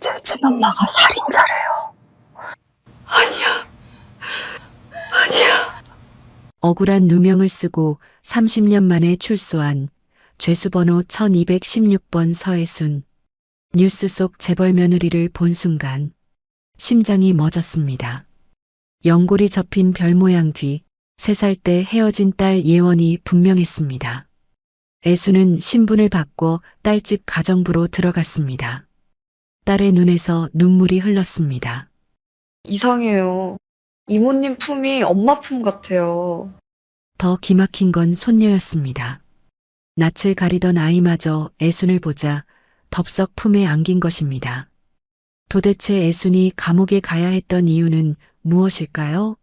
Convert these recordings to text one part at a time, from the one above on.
제 친엄마가 살인자래요. 아니야. 아니야. 억울한 누명을 쓰고 30년 만에 출소한 죄수번호 1216번 서혜순. 뉴스 속 재벌 며느리를 본 순간 심장이 멎었습니다. 연골이 접힌 별 모양 귀, 3살 때 헤어진 딸 예원이 분명했습니다. 애수는 신분을 바꿔 딸집 가정부로 들어갔습니다. 딸의 눈에서 눈물이 흘렀습니다. 이상해요. 이모님 품이 엄마 품 같아요. 더 기막힌 건 손녀였습니다. 낯을 가리던 아이마저 애순을 보자 덥석 품에 안긴 것입니다. 도대체 애순이 감옥에 가야 했던 이유는 무엇일까요?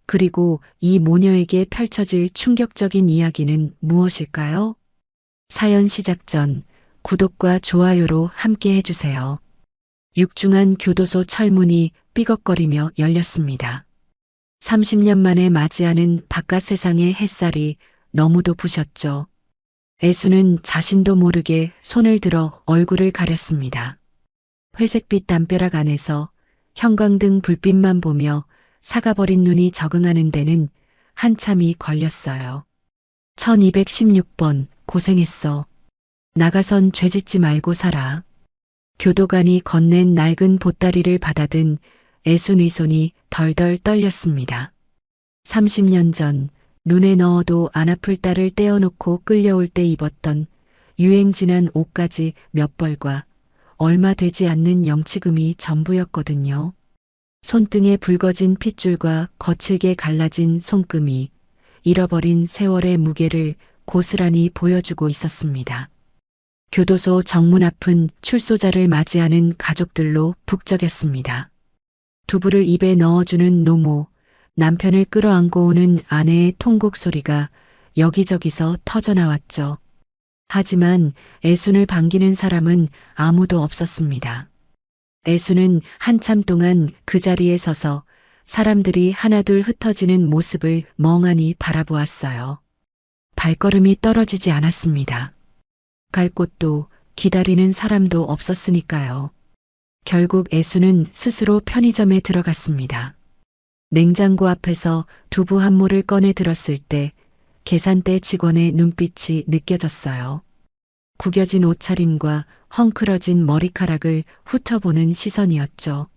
그리고 이 모녀에게 펼쳐질 충격적인 이야기는 무엇일까요? 사연 시작 전 구독과 좋아요로 함께 해주세요. 육중한 교도소 철문이 삐걱거리며 열렸습니다. 30년 만에 맞이하는 바깥 세상의 햇살이 너무도 부셨죠. 애수는 자신도 모르게 손을 들어 얼굴을 가렸습니다. 회색빛 담벼락 안에서 형광등 불빛만 보며 사가버린 눈이 적응하는 데는 한참이 걸렸어요. 1216번 고생했어. 나가선 죄짓지 말고 살아. 교도관이 건넨 낡은 보따리를 받아든 애순의 손이 덜덜 떨렸습니다. 30년 전 눈에 넣어도 안 아플 딸을 떼어놓고 끌려올 때 입었던 유행 지난 옷가지 몇 벌과 얼마 되지 않는 영치금이 전부였거든요. 손등에 붉어진 핏줄과 거칠게 갈라진 손금이 잃어버린 세월의 무게를 고스란히 보여주고 있었습니다. 교도소 정문 앞은 출소자를 맞이하는 가족들로 북적였습니다. 두부를 입에 넣어주는 노모, 남편을 끌어안고 오는 아내의 통곡 소리가 여기저기서 터져나왔죠. 하지만 애순을 반기는 사람은 아무도 없었습니다. 애순은 한참 동안 그 자리에 서서 사람들이 하나둘 흩어지는 모습을 멍하니 바라보았어요. 발걸음이 떨어지지 않았습니다. 갈 곳도 기다리는 사람도 없었으니까요. 결국 애수는 스스로 편의점에 들어갔습니다. 냉장고 앞에서 두부 한 모를 꺼내 들었을 때 계산대 직원의 눈빛이 느껴졌어요. 구겨진 옷차림과 헝클어진 머리카락을 훑어보는 시선이었죠.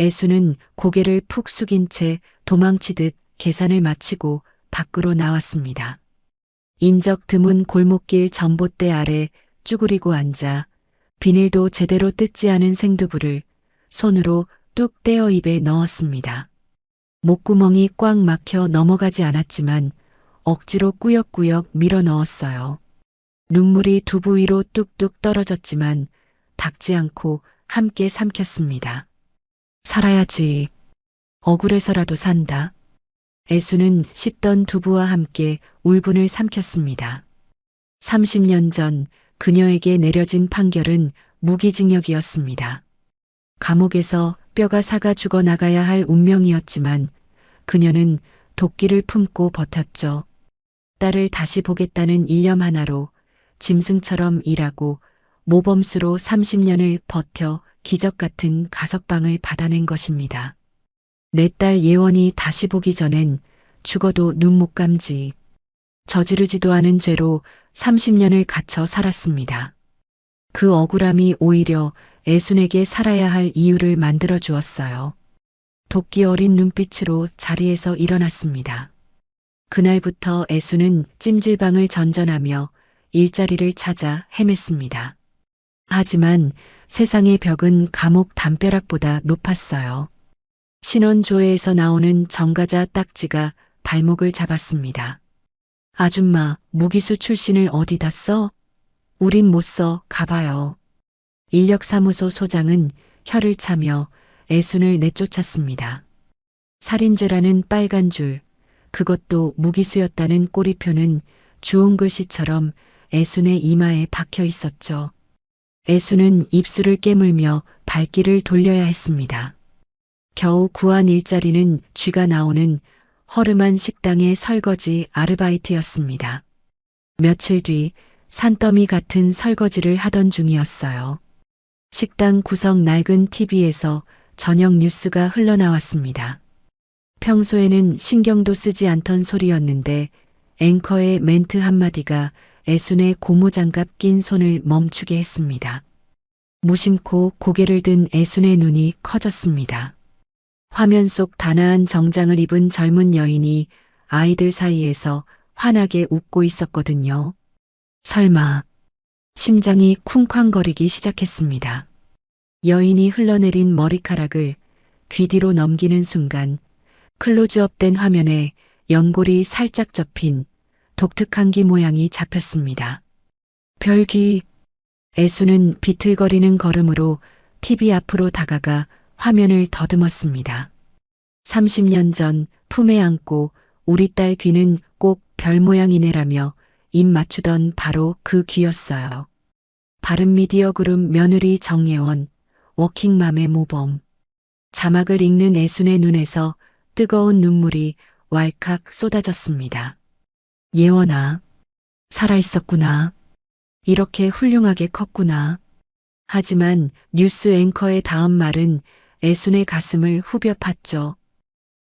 애수는 고개를 푹 숙인 채 도망치듯 계산을 마치고 밖으로 나왔습니다. 인적 드문 골목길 전봇대 아래 쭈그리고 앉아 비닐도 제대로 뜯지 않은 생두부를 손으로 뚝 떼어 입에 넣었습니다. 목구멍이 꽉 막혀 넘어가지 않았지만 억지로 꾸역꾸역 밀어 넣었어요. 눈물이 두부 위로 뚝뚝 떨어졌지만 닦지 않고 함께 삼켰습니다. 살아야지. 억울해서라도 산다. 애수는 씹던 두부와 함께 울분을 삼켰습니다. 30년 전 그녀에게 내려진 판결은 무기징역이었습니다. 감옥에서 뼈가 사가 죽어 나가야 할 운명이었지만 그녀는 도끼를 품고 버텼죠. 딸을 다시 보겠다는 일념 하나로 짐승처럼 일하고 모범수로 30년을 버텨 기적 같은 가석방을 받아낸 것입니다. 내 딸 예원이 다시 보기 전엔 죽어도 눈 못 감지. 저지르지도 않은 죄로 30년을 갇혀 살았습니다. 그 억울함이 오히려 애순에게 살아야 할 이유를 만들어 주었어요. 도끼 어린 눈빛으로 자리에서 일어났습니다. 그날부터 애순은 찜질방을 전전하며 일자리를 찾아 헤맸습니다. 하지만 세상의 벽은 감옥 담벼락보다 높았어요. 신원조회에서 나오는 정가자 딱지가 발목을 잡았습니다. 아줌마, 무기수 출신을 어디다 써? 우린 못 써, 가봐요. 인력사무소 소장은 혀를 차며 애순을 내쫓았습니다. 살인죄라는 빨간 줄, 그것도 무기수였다는 꼬리표는 주홍 글씨처럼 애순의 이마에 박혀 있었죠. 애순은 입술을 깨물며 발길을 돌려야 했습니다. 겨우 구한 일자리는 쥐가 나오는 허름한 식당의 설거지 아르바이트였습니다. 며칠 뒤 산더미 같은 설거지를 하던 중이었어요. 식당 구석 낡은 TV에서 저녁 뉴스가 흘러나왔습니다. 평소에는 신경도 쓰지 않던 소리였는데 앵커의 멘트 한마디가 애순의 고무장갑 낀 손을 멈추게 했습니다. 무심코 고개를 든 애순의 눈이 커졌습니다. 화면 속 단아한 정장을 입은 젊은 여인이 아이들 사이에서 환하게 웃고 있었거든요. 설마 심장이 쿵쾅거리기 시작했습니다. 여인이 흘러내린 머리카락을 귀 뒤로 넘기는 순간 클로즈업된 화면에 연골이 살짝 접힌 독특한 귀 모양이 잡혔습니다. 별귀. 애수는 비틀거리는 걸음으로 TV 앞으로 다가가 화면을 더듬었습니다. 30년 전 품에 안고 우리 딸 귀는 꼭 별 모양이네라며 입 맞추던 바로 그 귀였어요. 바른미디어 그룹 며느리 정예원, 워킹맘의 모범. 자막을 읽는 애순의 눈에서 뜨거운 눈물이 왈칵 쏟아졌습니다. 예원아, 살아있었구나. 이렇게 훌륭하게 컸구나. 하지만 뉴스 앵커의 다음 말은 애순의 가슴을 후벼 팠죠.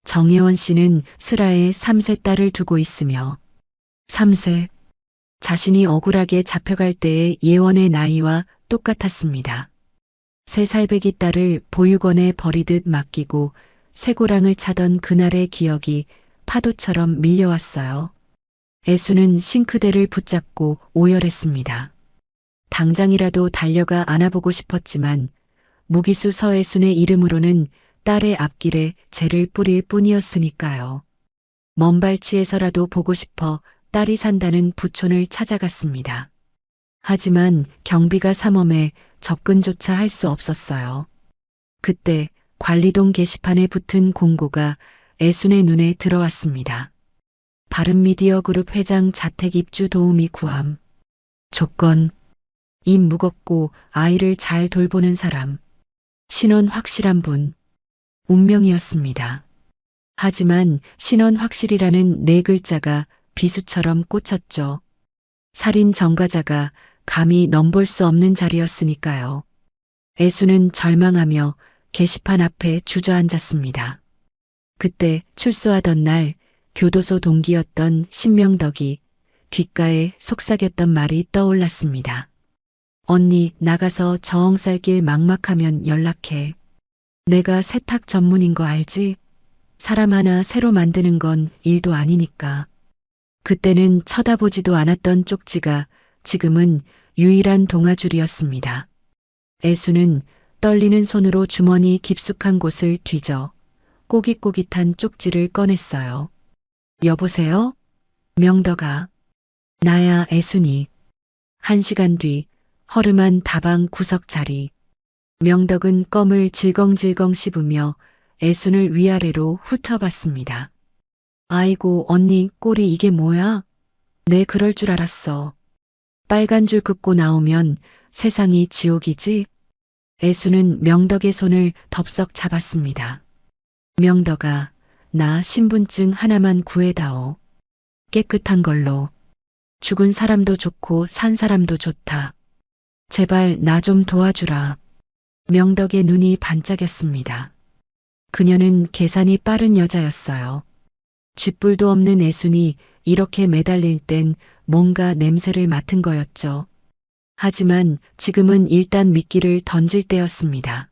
정예원 씨는 슬아의 3세 딸을 두고 있으며 3세, 자신이 억울하게 잡혀갈 때의 예원의 나이와 똑같았습니다. 3살배기 딸을 보육원에 버리듯 맡기고 쇠고랑을 차던 그날의 기억이 파도처럼 밀려왔어요. 애수는 싱크대를 붙잡고 오열했습니다. 당장이라도 달려가 안아보고 싶었지만 무기수 서애순의 이름으로는 딸의 앞길에 재를 뿌릴 뿐이었으니까요. 먼 발치에서라도 보고 싶어 딸이 산다는 부촌을 찾아갔습니다. 하지만 경비가 삼엄해 접근조차 할 수 없었어요. 그때 관리동 게시판에 붙은 공고가 애순의 눈에 들어왔습니다. 바른미디어 그룹 회장 자택 입주 도우미 구함. 조건, 입 무겁고 아이를 잘 돌보는 사람. 신원 확실한 분. 운명이었습니다. 하지만 신원 확실이라는 4글자가 비수처럼 꽂혔죠. 살인 전과자가 감히 넘볼 수 없는 자리였으니까요. 애수는 절망하며 게시판 앞에 주저앉았습니다. 그때 출소하던 날 교도소 동기였던 신명덕이 귓가에 속삭였던 말이 떠올랐습니다. 언니, 나가서 저엉살길 막막하면 연락해. 내가 세탁 전문인 거 알지? 사람 하나 새로 만드는 건 일도 아니니까. 그때는 쳐다보지도 않았던 쪽지가 지금은 유일한 동아줄이었습니다. 애수는 떨리는 손으로 주머니 깊숙한 곳을 뒤져 꼬깃꼬깃한 쪽지를 꺼냈어요. 여보세요? 명덕아. 나야 애순이. 1시간 뒤 허름한 다방 구석 자리. 명덕은 껌을 질겅질겅 씹으며 애순을 위아래로 훑어봤습니다. 아이고 언니 꼴이 이게 뭐야? 내 그럴 줄 알았어. 빨간 줄 긋고 나오면 세상이 지옥이지? 애수는 명덕의 손을 덥석 잡았습니다. 명덕아, 나 신분증 하나만 구해다오. 깨끗한 걸로. 죽은 사람도 좋고 산 사람도 좋다. 제발 나 좀 도와주라. 명덕의 눈이 반짝였습니다. 그녀는 계산이 빠른 여자였어요. 쥐뿔도 없는 애순이 이렇게 매달릴 땐 뭔가 냄새를 맡은 거였죠. 하지만 지금은 일단 미끼를 던질 때였습니다.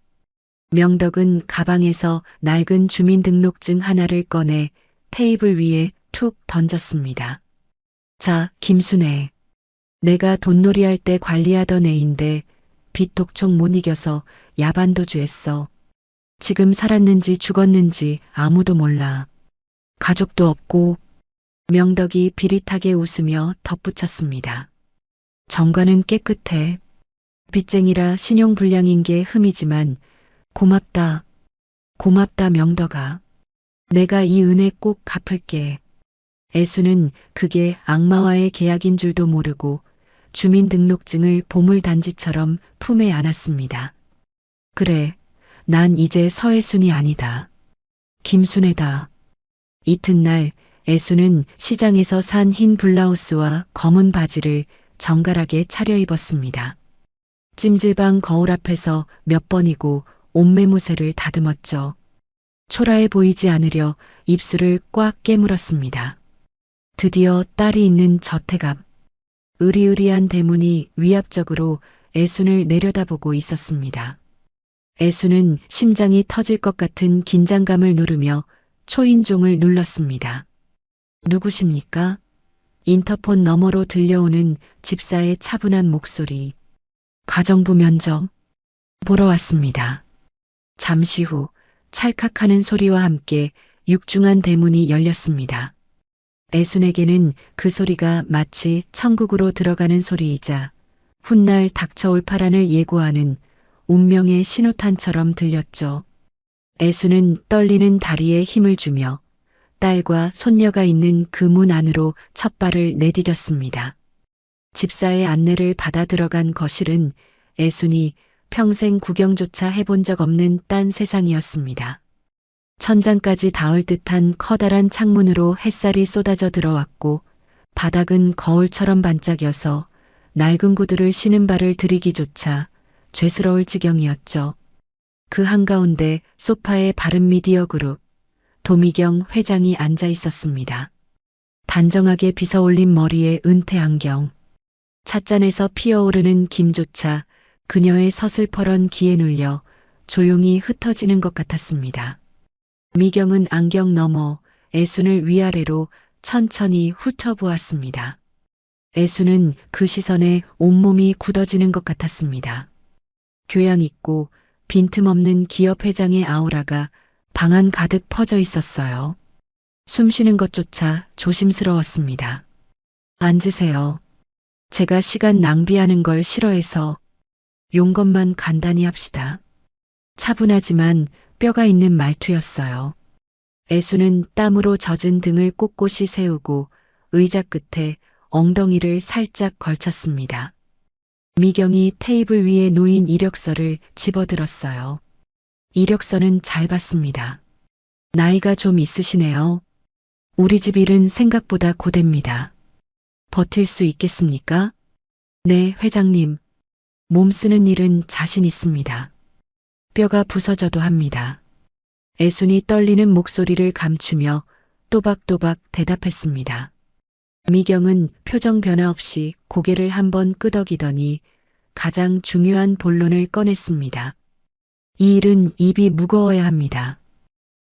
명덕은 가방에서 낡은 주민등록증 하나를 꺼내 테이블 위에 툭 던졌습니다. 자, 김순애. 내가 돈놀이 할 때 관리하던 애인데 빚 독촉 못 이겨서 야반도주했어. 지금 살았는지 죽었는지 아무도 몰라. 가족도 없고. 명덕이 비릿하게 웃으며 덧붙였습니다. 정과는 깨끗해. 빚쟁이라 신용불량인 게 흠이지만 고맙다. 고맙다 명덕아. 내가 이 은혜 꼭 갚을게. 애수는 그게 악마와의 계약인 줄도 모르고 주민등록증을 보물단지처럼 품에 안았습니다. 그래, 난 이제 서애순이 아니다. 김순애다. 이튿날 애수는 시장에서 산 흰 블라우스와 검은 바지를 정갈하게 차려입었습니다. 찜질방 거울 앞에서 몇 번이고 옷매무새를 다듬었죠. 초라해 보이지 않으려 입술을 꽉 깨물었습니다. 드디어 딸이 있는 저택 앞. 으리으리한 대문이 위압적으로 애순을 내려다보고 있었습니다. 애순은 심장이 터질 것 같은 긴장감을 누르며 초인종을 눌렀습니다. 누구십니까? 인터폰 너머로 들려오는 집사의 차분한 목소리. 가정부 면접 보러 왔습니다. 잠시 후 찰칵하는 소리와 함께 육중한 대문이 열렸습니다. 애순에게는 그 소리가 마치 천국으로 들어가는 소리이자 훗날 닥쳐올 파란을 예고하는 운명의 신호탄처럼 들렸죠. 애순은 떨리는 다리에 힘을 주며 딸과 손녀가 있는 그 문 안으로 첫 발을 내디뎠습니다. 집사의 안내를 받아 들어간 거실은 애순이 평생 구경조차 해본 적 없는 딴 세상이었습니다. 천장까지 닿을 듯한 커다란 창문으로 햇살이 쏟아져 들어왔고 바닥은 거울처럼 반짝여서 낡은 구두를 신은 발을 들이기조차 죄스러울 지경이었죠. 그 한가운데 소파에 바른 미디어 그룹 도미경 회장이 앉아 있었습니다. 단정하게 빗어올린 머리에 은퇴 안경, 찻잔에서 피어오르는 김조차 그녀의 서슬퍼런 귀에 눌려 조용히 흩어지는 것 같았습니다. 미경은 안경 너머 애순을 위아래로 천천히 훑어보았습니다. 애순은 그 시선에 온몸이 굳어지는 것 같았습니다. 교양 있고 빈틈없는 기업 회장의 아우라가 방 안 가득 퍼져 있었어요. 숨 쉬는 것조차 조심스러웠습니다. 앉으세요. 제가 시간 낭비하는 걸 싫어해서 용건만 간단히 합시다. 차분하지만 뼈가 있는 말투였어요. 애수는 땀으로 젖은 등을 꼿꼿이 세우고 의자 끝에 엉덩이를 살짝 걸쳤습니다. 미경이 테이블 위에 놓인 이력서를 집어들었어요. 이력서는 잘 봤습니다. 나이가 좀 있으시네요. 우리 집 일은 생각보다 고됩니다. 버틸 수 있겠습니까? 네, 회장님. 몸 쓰는 일은 자신 있습니다. 뼈가 부서져도 합니다. 애순이 떨리는 목소리를 감추며 또박또박 대답했습니다. 미경은 표정 변화 없이 고개를 한번 끄덕이더니 가장 중요한 본론을 꺼냈습니다. 이 일은 입이 무거워야 합니다.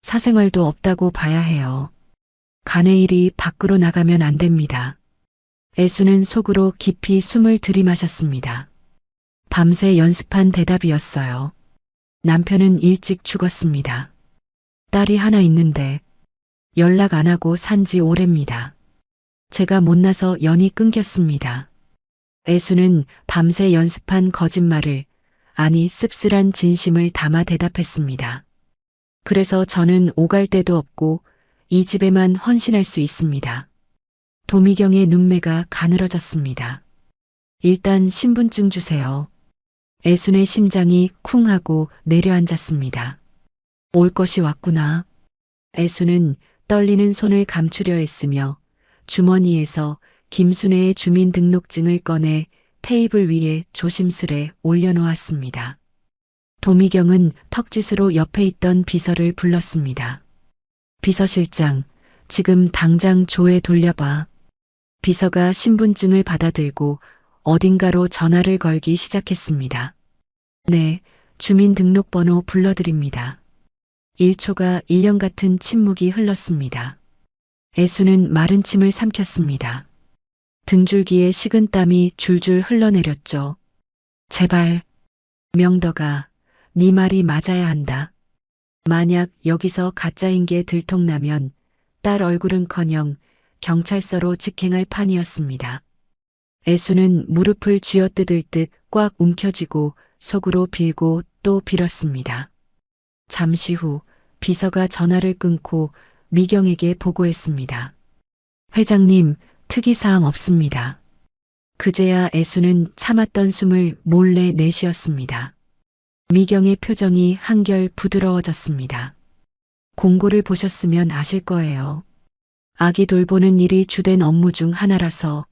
사생활도 없다고 봐야 해요. 간의 일이 밖으로 나가면 안 됩니다. 애수는 속으로 깊이 숨을 들이마셨습니다. 밤새 연습한 대답이었어요. 남편은 일찍 죽었습니다. 딸이 하나 있는데 연락 안 하고 산지 오래입니다. 제가 못나서 연이 끊겼습니다. 애수는 밤새 연습한 거짓말을, 아니 씁쓸한 진심을 담아 대답했습니다. 그래서 저는 오갈 데도 없고 이 집에만 헌신할 수 있습니다. 도미경의 눈매가 가늘어졌습니다. 일단 신분증 주세요. 애순의 심장이 쿵 하고 내려앉았습니다. 올 것이 왔구나. 애순은 떨리는 손을 감추려 했으며 주머니에서 김순애의 주민등록증을 꺼내 테이블 위에 조심스레 올려놓았습니다. 도미경은 턱짓으로 옆에 있던 비서를 불렀습니다. 비서실장, 지금 당장 조에 돌려봐. 비서가 신분증을 받아들고 어딘가로 전화를 걸기 시작했습니다. 네, 주민등록번호 불러드립니다. 1초가 1년 같은 침묵이 흘렀습니다. 애수는 마른 침을 삼켰습니다. 등줄기에 식은 땀이 줄줄 흘러내렸죠. 제발, 명덕아, 네 말이 맞아야 한다. 만약 여기서 가짜인 게 들통나면 딸 얼굴은커녕 경찰서로 직행할 판이었습니다. 애수는 무릎을 쥐어뜯을 듯 꽉 움켜쥐고 속으로 빌고 또 빌었습니다. 잠시 후 비서가 전화를 끊고 미경에게 보고했습니다. 회장님, 특이사항 없습니다. 그제야 애수는 참았던 숨을 몰래 내쉬었습니다. 미경의 표정이 한결 부드러워졌습니다. 공고를 보셨으면 아실 거예요. 아기 돌보는 일이 주된 업무 중 하나라서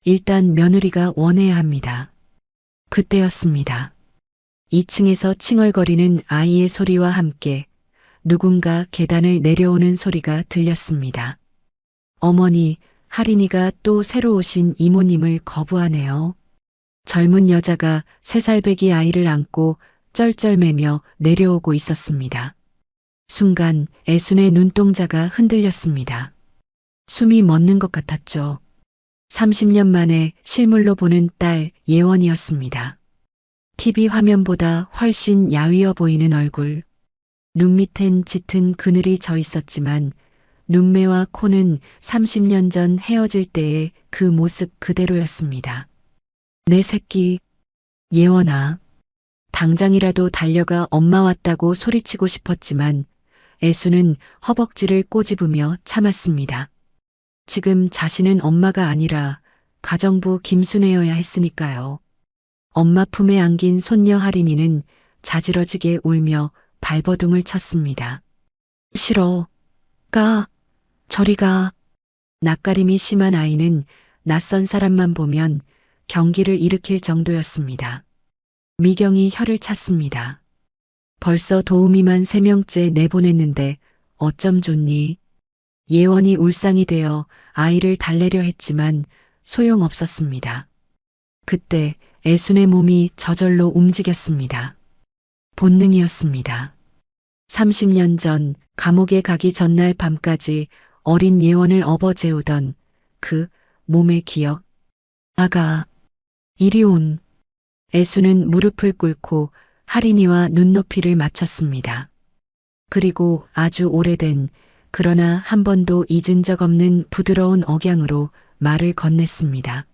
일단 며느리가 원해야 합니다. 그때였습니다. 2층에서 칭얼거리는 아이의 소리와 함께 누군가 계단을 내려오는 소리가 들렸습니다. 어머니, 할인이가 또 새로 오신 이모님을 거부하네요. 젊은 여자가 3살배기 아이를 안고 쩔쩔매며 내려오고 있었습니다. 순간 애순의 눈동자가 흔들렸습니다. 숨이 멎는 것 같았죠. 30년 만에 실물로 보는 딸 예원이었습니다. TV 화면보다 훨씬 야위어 보이는 얼굴. 눈 밑엔 짙은 그늘이 져 있었지만 눈매와 코는 30년 전 헤어질 때의 그 모습 그대로였습니다. 내 새끼, 예원아. 당장이라도 달려가 엄마 왔다고 소리치고 싶었지만 애수는 허벅지를 꼬집으며 참았습니다. 지금 자신은 엄마가 아니라 가정부 김순애여야 했으니까요. 엄마 품에 안긴 손녀 할인이는 자지러지게 울며 발버둥을 쳤습니다. 싫어. 가. 저리 가. 낯가림이 심한 아이는 낯선 사람만 보면 경기를 일으킬 정도였습니다. 미경이 혀를 찼습니다. 벌써 도우미만 3명째 내보냈는데 어쩜 좋니? 예원이 울상이 되어 아이를 달래려 했지만 소용없었습니다. 그때 애순의 몸이 저절로 움직였습니다. 본능이었습니다. 30년 전 감옥에 가기 전날 밤까지 어린 예원을 업어재우던 그 몸의 기억. 아가, 이리 온. 애수는 무릎을 꿇고 할인이와 눈높이를 맞췄습니다. 그리고 아주 오래된 그러나 한 번도 잊은 적 없는 부드러운 억양으로 말을 건넸습니다.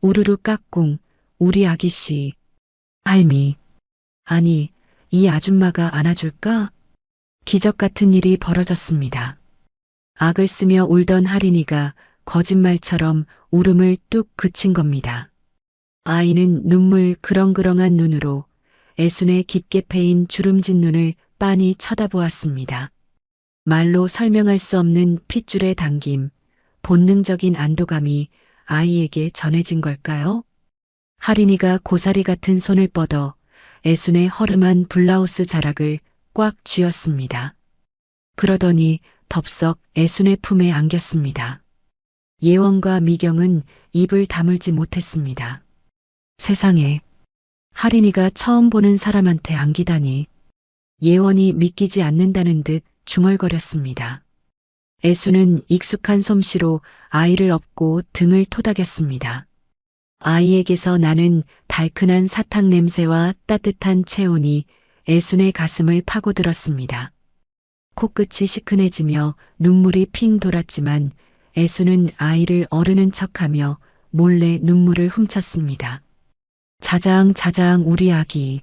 우르르 까꿍, 우리 아기씨. 할미. 아니, 이 아줌마가 안아줄까? 기적 같은 일이 벌어졌습니다. 악을 쓰며 울던 할인이가 거짓말처럼 울음을 뚝 그친 겁니다. 아이는 눈물 그렁그렁한 눈으로 애순의 깊게 패인 주름진 눈을 빤히 쳐다보았습니다. 말로 설명할 수 없는 핏줄의 당김, 본능적인 안도감이 아이에게 전해진 걸까요? 할인이가 고사리 같은 손을 뻗어 애순의 허름한 블라우스 자락을 꽉 쥐었습니다. 그러더니 덥석 애순의 품에 안겼습니다. 예원과 미경은 입을 다물지 못했습니다. 세상에, 할인이가 처음 보는 사람한테 안기다니. 예원이 믿기지 않는다는 듯 중얼거렸습니다. 애수는 익숙한 솜씨로 아이를 업고 등을 토닥였습니다. 아이에게서 나는 달큰한 사탕 냄새와 따뜻한 체온이 애순의 가슴을 파고들었습니다. 코끝이 시큰해지며 눈물이 핑 돌았지만 애수는 아이를 어르는 척하며 몰래 눈물을 훔쳤습니다. 자장 자장 우리 아기.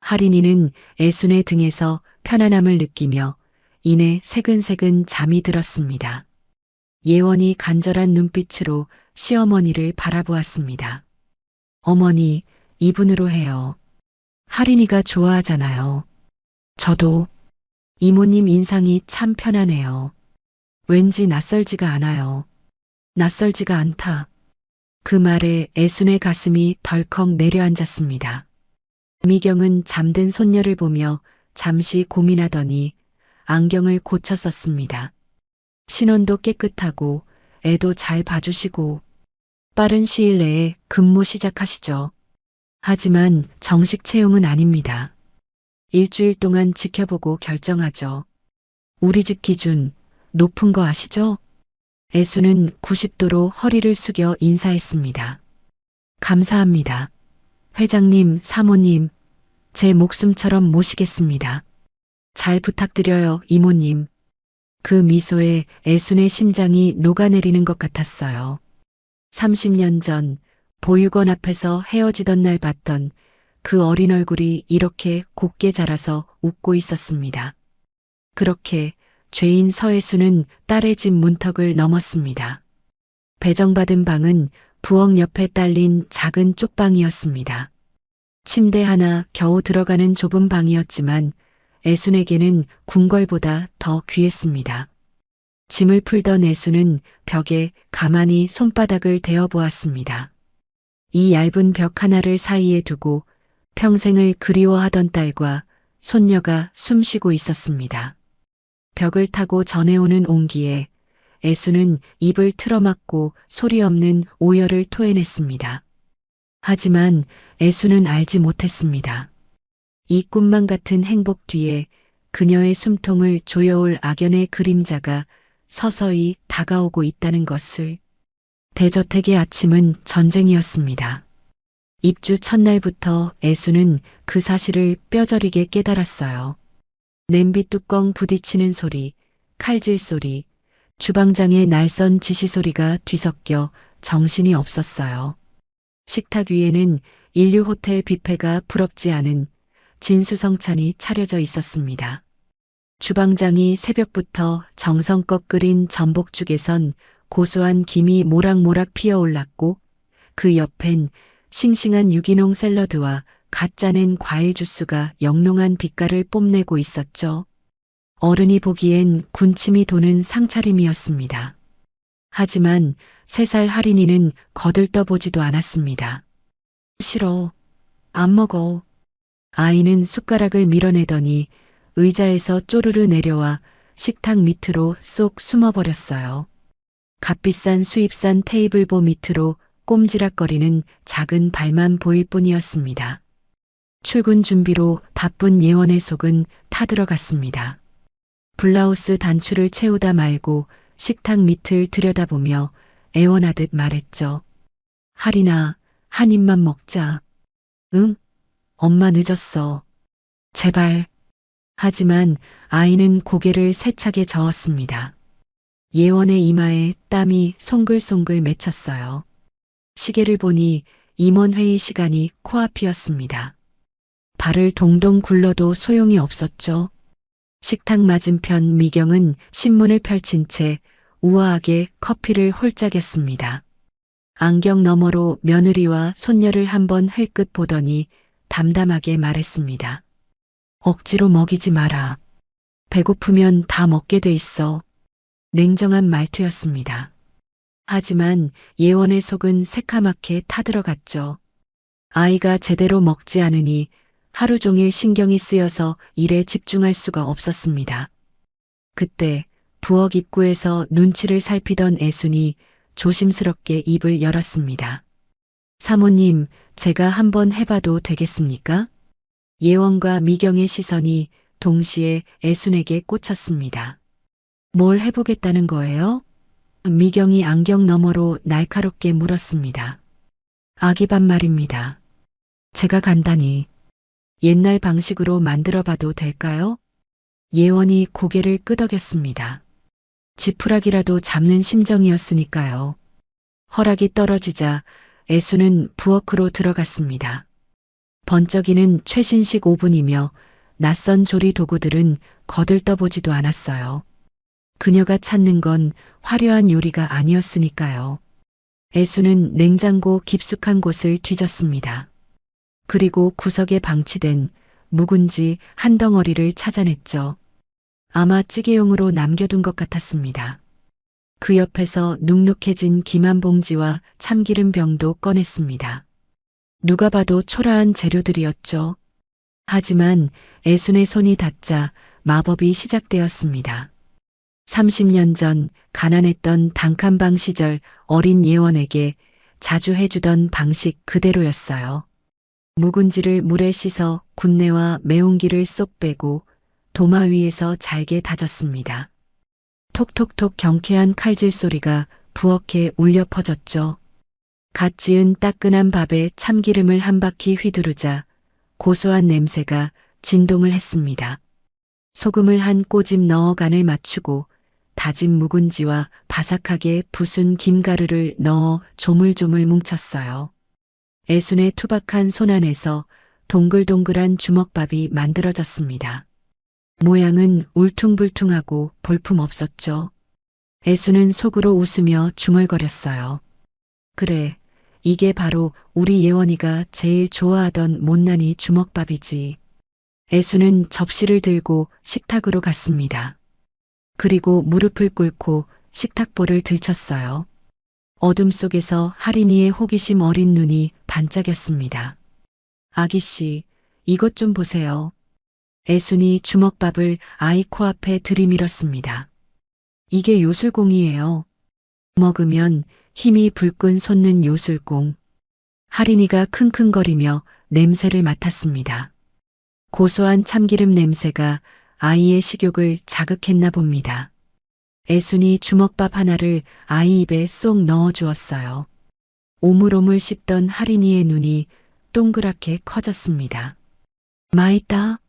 할인이는 애순의 등에서 편안함을 느끼며 이내 새근새근 잠이 들었습니다. 예원이 간절한 눈빛으로 시어머니를 바라보았습니다. 어머니, 이분으로 해요. 할인이가 좋아하잖아요. 저도 이모님 인상이 참 편하네요. 왠지 낯설지가 않아요. 낯설지가 않다. 그 말에 애순의 가슴이 덜컥 내려앉았습니다. 미경은 잠든 손녀를 보며 잠시 고민하더니 안경을 고쳐 썼습니다. 신원도 깨끗하고 애도 잘 봐주시고 빠른 시일 내에 근무 시작하시죠. 하지만 정식 채용은 아닙니다. 일주일 동안 지켜보고 결정하죠. 우리 집 기준 높은 거 아시죠? 애수는 90도로 허리를 숙여 인사했습니다. 감사합니다. 회장님, 사모님, 제 목숨처럼 모시겠습니다. 잘 부탁드려요, 이모님. 그 미소에 애순의 심장이 녹아내리는 것 같았어요. 30년 전 보육원 앞에서 헤어지던 날 봤던 그 어린 얼굴이 이렇게 곱게 자라서 웃고 있었습니다. 그렇게 죄인 서애수는 딸의 집 문턱을 넘었습니다. 배정받은 방은 부엌 옆에 딸린 작은 쪽방이었습니다. 침대 하나 겨우 들어가는 좁은 방이었지만 애순에게는 궁궐보다 더 귀했습니다. 짐을 풀던 애순은 벽에 가만히 손바닥을 대어 보았습니다. 이 얇은 벽 하나를 사이에 두고 평생을 그리워하던 딸과 손녀가 숨쉬고 있었습니다. 벽을 타고 전해오는 온기에 애수는 입을 틀어막고 소리 없는 오열을 토해냈습니다. 하지만 애수는 알지 못했습니다. 이 꿈만 같은 행복 뒤에 그녀의 숨통을 조여올 악연의 그림자가 서서히 다가오고 있다는 것을. 대저택의 아침은 전쟁이었습니다. 입주 첫날부터 애수는 그 사실을 뼈저리게 깨달았어요. 냄비 뚜껑 부딪히는 소리, 칼질 소리, 주방장의 날선 지시 소리가 뒤섞여 정신이 없었어요. 식탁 위에는 인류 호텔 뷔페가 부럽지 않은 진수성찬이 차려져 있었습니다. 주방장이 새벽부터 정성껏 끓인 전복죽에선 고소한 김이 모락모락 피어올랐고 그 옆엔 싱싱한 유기농 샐러드와 갓 짜낸 과일 주스가 영롱한 빛깔을 뽐내고 있었죠. 어른이 보기엔 군침이 도는 상차림이었습니다. 하지만 3살 할인이는 거들떠보지도 않았습니다. 싫어. 안 먹어. 아이는 숟가락을 밀어내더니 의자에서 쪼르르 내려와 식탁 밑으로 쏙 숨어버렸어요. 값비싼 수입산 테이블보 밑으로 꼼지락거리는 작은 발만 보일 뿐이었습니다. 출근 준비로 바쁜 예원의 속은 타들어갔습니다. 블라우스 단추를 채우다 말고 식탁 밑을 들여다보며 애원하듯 말했죠. 할인아, 한 입만 먹자. 응? 엄마 늦었어. 제발. 하지만 아이는 고개를 세차게 저었습니다. 예원의 이마에 땀이 송글송글 맺혔어요. 시계를 보니 임원회의 시간이 코앞이었습니다. 발을 동동 굴러도 소용이 없었죠. 식탁 맞은편 미경은 신문을 펼친 채 우아하게 커피를 홀짝였습니다. 안경 너머로 며느리와 손녀를 한번 흘끗 보더니 담담하게 말했습니다. 억지로 먹이지 마라. 배고프면 다 먹게 돼 있어. 냉정한 말투였습니다. 하지만 예원의 속은 새카맣게 타들어갔죠. 아이가 제대로 먹지 않으니 하루 종일 신경이 쓰여서 일에 집중할 수가 없었습니다. 그때 부엌 입구에서 눈치를 살피던 애순이 조심스럽게 입을 열었습니다. 사모님, 제가 한번 해봐도 되겠습니까? 예원과 미경의 시선이 동시에 애순에게 꽂혔습니다. 뭘 해보겠다는 거예요? 미경이 안경 너머로 날카롭게 물었습니다. 아기밥 말입니다. 제가 간단히 옛날 방식으로 만들어봐도 될까요? 예원이 고개를 끄덕였습니다. 지푸라기라도 잡는 심정이었으니까요. 허락이 떨어지자 애수는 부엌으로 들어갔습니다. 번쩍이는 최신식 오븐이며 낯선 조리 도구들은 거들떠보지도 않았어요. 그녀가 찾는 건 화려한 요리가 아니었으니까요. 애수는 냉장고 깊숙한 곳을 뒤졌습니다. 그리고 구석에 방치된 묵은지 한 덩어리를 찾아냈죠. 아마 찌개용으로 남겨둔 것 같았습니다. 그 옆에서 눅눅해진 김 한 봉지와 참기름 병도 꺼냈습니다. 누가 봐도 초라한 재료들이었죠. 하지만 애순의 손이 닿자 마법이 시작되었습니다. 30년 전 가난했던 단칸방 시절 어린 예원에게 자주 해주던 방식 그대로였어요. 묵은지를 물에 씻어 군내와 매운기를 쏙 빼고 도마 위에서 잘게 다졌습니다. 톡톡톡 경쾌한 칼질 소리가 부엌에 울려 퍼졌죠. 갓 지은 따끈한 밥에 참기름을 한 바퀴 휘두르자 고소한 냄새가 진동을 했습니다. 소금을 한 꼬집 넣어 간을 맞추고 다진 묵은지와 바삭하게 부순 김가루를 넣어 조물조물 뭉쳤어요. 애순의 투박한 손 안에서 동글동글한 주먹밥이 만들어졌습니다. 모양은 울퉁불퉁하고 볼품없었죠. 애순은 속으로 웃으며 중얼거렸어요. 그래, 이게 바로 우리 예원이가 제일 좋아하던 못난이 주먹밥이지. 애순은 접시를 들고 식탁으로 갔습니다. 그리고 무릎을 꿇고 식탁볼을 들쳤어요. 어둠 속에서 할인이의 호기심 어린 눈이 반짝였습니다. 아기씨, 이것 좀 보세요. 애순이 주먹밥을 아이 코앞에 들이밀었습니다. 이게 요술공이에요. 먹으면 힘이 불끈 솟는 요술공. 할인이가 킁킁거리며 냄새를 맡았습니다. 고소한 참기름 냄새가 아이의 식욕을 자극했나 봅니다. 애순이 주먹밥 하나를 아이 입에 쏙 넣어 주었어요. 오물오물 씹던 할인이의 눈이 동그랗게 커졌습니다. 맛있다.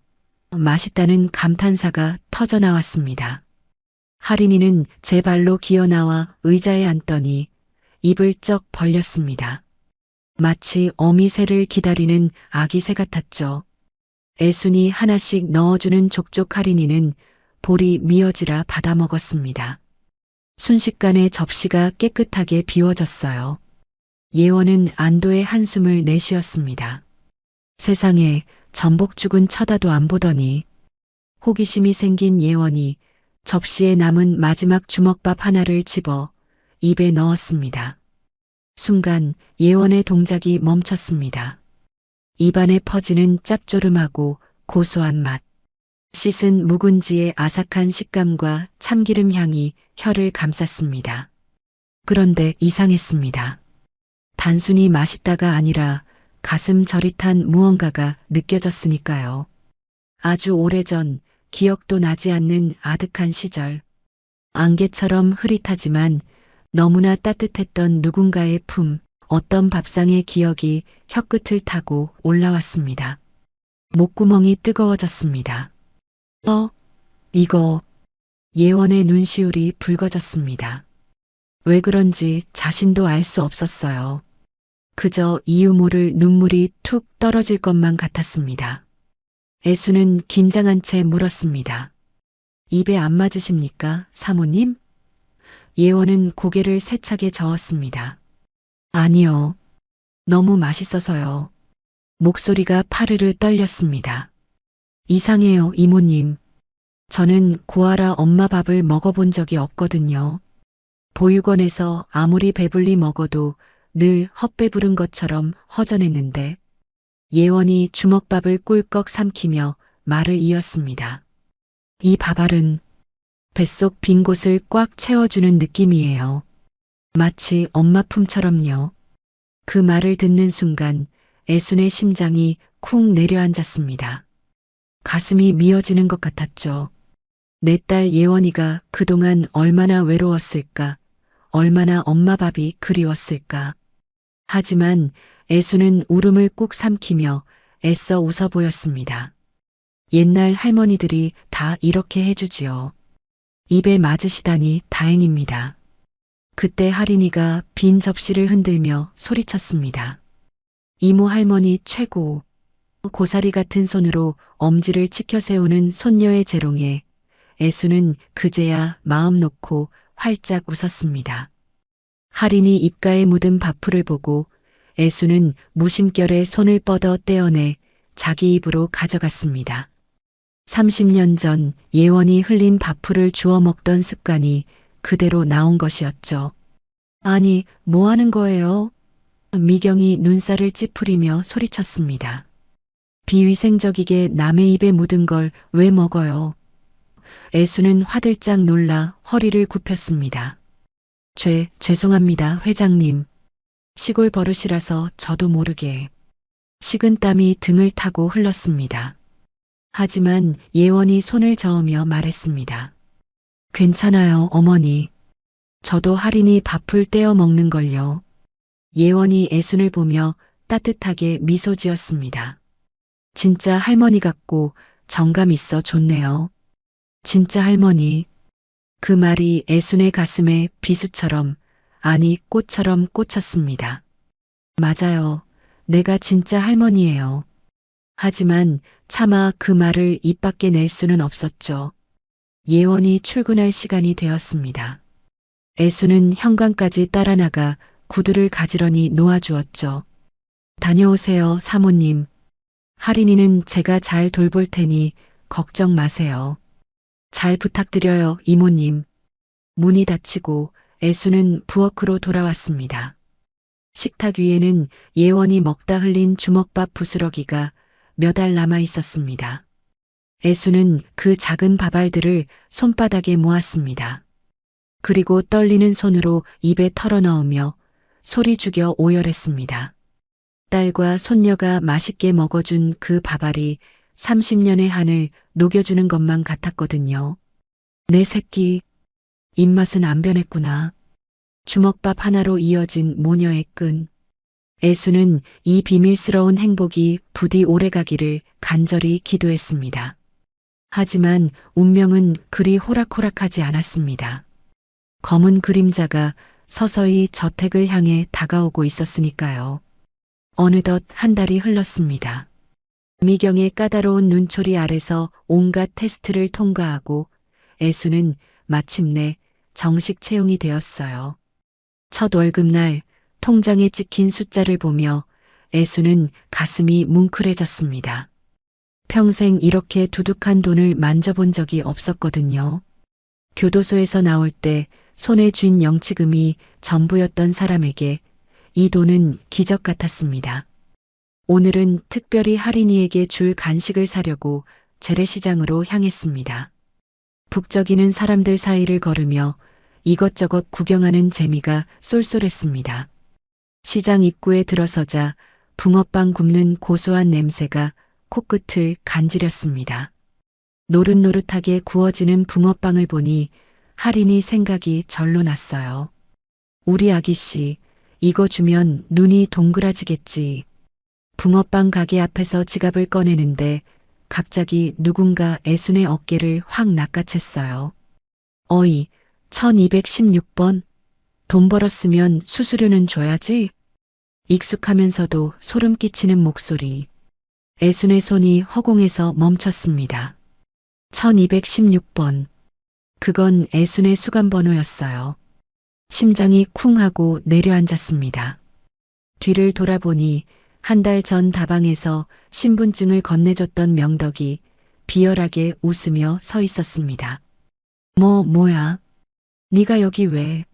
맛있다는 감탄사가 터져 나왔습니다. 할인이는 제 발로 기어 나와 의자에 앉더니 입을 쩍 벌렸습니다. 마치 어미새를 기다리는 아기새 같았죠. 애순이 하나씩 넣어주는 족족 할인이는 볼이 미어지라 받아먹었습니다. 순식간에 접시가 깨끗하게 비워졌어요. 예원은 안도의 한숨을 내쉬었습니다. 세상에 전복죽은 쳐다도 안 보더니. 호기심이 생긴 예원이 접시에 남은 마지막 주먹밥 하나를 집어 입에 넣었습니다. 순간 예원의 동작이 멈췄습니다. 입안에 퍼지는 짭조름하고 고소한 맛. 씻은 묵은지의 아삭한 식감과 참기름 향이 혀를 감쌌습니다. 그런데 이상했습니다. 단순히 맛있다가 아니라 가슴 저릿한 무언가가 느껴졌으니까요. 아주 오래전 기억도 나지 않는 아득한 시절. 안개처럼 흐릿하지만 너무나 따뜻했던 누군가의 품, 어떤 밥상의 기억이 혀끝을 타고 올라왔습니다. 목구멍이 뜨거워졌습니다. 이거. 예원의 눈시울이 붉어졌습니다. 왜 그런지 자신도 알 수 없었어요. 그저 이유 모를 눈물이 툭 떨어질 것만 같았습니다. 애수는 긴장한 채 물었습니다. 입에 안 맞으십니까, 사모님? 예원은 고개를 세차게 저었습니다. 아니요. 너무 맛있어서요. 목소리가 파르르 떨렸습니다. 이상해요, 이모님. 저는 고아라 엄마 밥을 먹어본 적이 없거든요. 보육원에서 아무리 배불리 먹어도 늘 헛배부른 것처럼 허전했는데 예원이 주먹밥을 꿀꺽 삼키며 말을 이었습니다. 이 밥알은 뱃속 빈 곳을 꽉 채워주는 느낌이에요. 마치 엄마 품처럼요. 그 말을 듣는 순간 애순의 심장이 쿵 내려앉았습니다. 가슴이 미어지는 것 같았죠. 내 딸 예원이가 그동안 얼마나 외로웠을까, 얼마나 엄마 밥이 그리웠을까. 하지만 애수는 울음을 꾹 삼키며 애써 웃어 보였습니다. 옛날 할머니들이 다 이렇게 해주지요. 입에 맞으시다니 다행입니다. 그때 할인이가 빈 접시를 흔들며 소리쳤습니다. 이모 할머니 최고. 고사리 같은 손으로 엄지를 치켜 세우는 손녀의 재롱에 애수는 그제야 마음 놓고 활짝 웃었습니다. 할인이 입가에 묻은 밥풀을 보고 애수는 무심결에 손을 뻗어 떼어내 자기 입으로 가져갔습니다. 30년 전 예원이 흘린 밥풀을 주워 먹던 습관이 그대로 나온 것이었죠. 아니, 뭐 하는 거예요? 미경이 눈살을 찌푸리며 소리쳤습니다. 비위생적이게 남의 입에 묻은 걸 왜 먹어요? 애수는 화들짝 놀라 허리를 굽혔습니다. 죄송합니다, 회장님. 시골 버릇이라서 저도 모르게. 식은땀이 등을 타고 흘렀습니다. 하지만 예원이 손을 저으며 말했습니다. 괜찮아요, 어머니. 저도 할인이 밥풀 떼어 먹는 걸요. 예원이 애순을 보며 따뜻하게 미소 지었습니다. 진짜 할머니 같고 정감 있어 좋네요. 진짜 할머니. 그 말이 애순의 가슴에 비수처럼, 아니 꽃처럼 꽂혔습니다. 맞아요. 내가 진짜 할머니예요. 하지만 차마 그 말을 입 밖에 낼 수는 없었죠. 예원이 출근할 시간이 되었습니다. 애수는 현관까지 따라 나가 구두를 가지런히 놓아주었죠. 다녀오세요, 사모님. 할인이는 제가 잘 돌볼 테니 걱정 마세요. 잘 부탁드려요, 이모님. 문이 닫히고 애수는 부엌으로 돌아왔습니다. 식탁 위에는 예원이 먹다 흘린 주먹밥 부스러기가 몇 알 남아 있었습니다. 애수는 그 작은 밥알들을 손바닥에 모았습니다. 그리고 떨리는 손으로 입에 털어넣으며 소리 죽여 오열했습니다. 딸과 손녀가 맛있게 먹어준 그 밥알이 30년의 한을 녹여주는 것만 같았거든요. 내 새끼, 입맛은 안 변했구나. 주먹밥 하나로 이어진 모녀의 끈. 애수는 이 비밀스러운 행복이 부디 오래가기를 간절히 기도했습니다. 하지만 운명은 그리 호락호락하지 않았습니다. 검은 그림자가 서서히 저택을 향해 다가오고 있었으니까요. 어느덧 한 달이 흘렀습니다. 미경의 까다로운 눈초리 아래서 온갖 테스트를 통과하고 애수는 마침내 정식 채용이 되었어요. 첫 월급날 통장에 찍힌 숫자를 보며 애수는 가슴이 뭉클해졌습니다. 평생 이렇게 두둑한 돈을 만져본 적이 없었거든요. 교도소에서 나올 때 손에 쥔 영치금이 전부였던 사람에게 이 돈은 기적 같았습니다. 오늘은 특별히 할인이에게 줄 간식을 사려고 재래시장으로 향했습니다. 북적이는 사람들 사이를 걸으며 이것저것 구경하는 재미가 쏠쏠했습니다. 시장 입구에 들어서자 붕어빵 굽는 고소한 냄새가 코끝을 간지렸습니다. 노릇노릇하게 구워지는 붕어빵을 보니 할인이 생각이 절로 났어요. 우리 아기씨, 이거 주면 눈이 동그라지겠지. 붕어빵 가게 앞에서 지갑을 꺼내는데 갑자기 누군가 애순의 어깨를 확 낚아챘어요. 어이, 1216번. 돈 벌었으면 수수료는 줘야지. 익숙하면서도 소름 끼치는 목소리. 애순의 손이 허공에서 멈췄습니다. 1216번. 그건 애순의 수감번호였어요. 심장이 쿵 하고 내려앉았습니다. 뒤를 돌아보니 한 달 전 다방에서 신분증을 건네줬던 명덕이 비열하게 웃으며 서 있었습니다. 뭐야? 네가 여기 왜?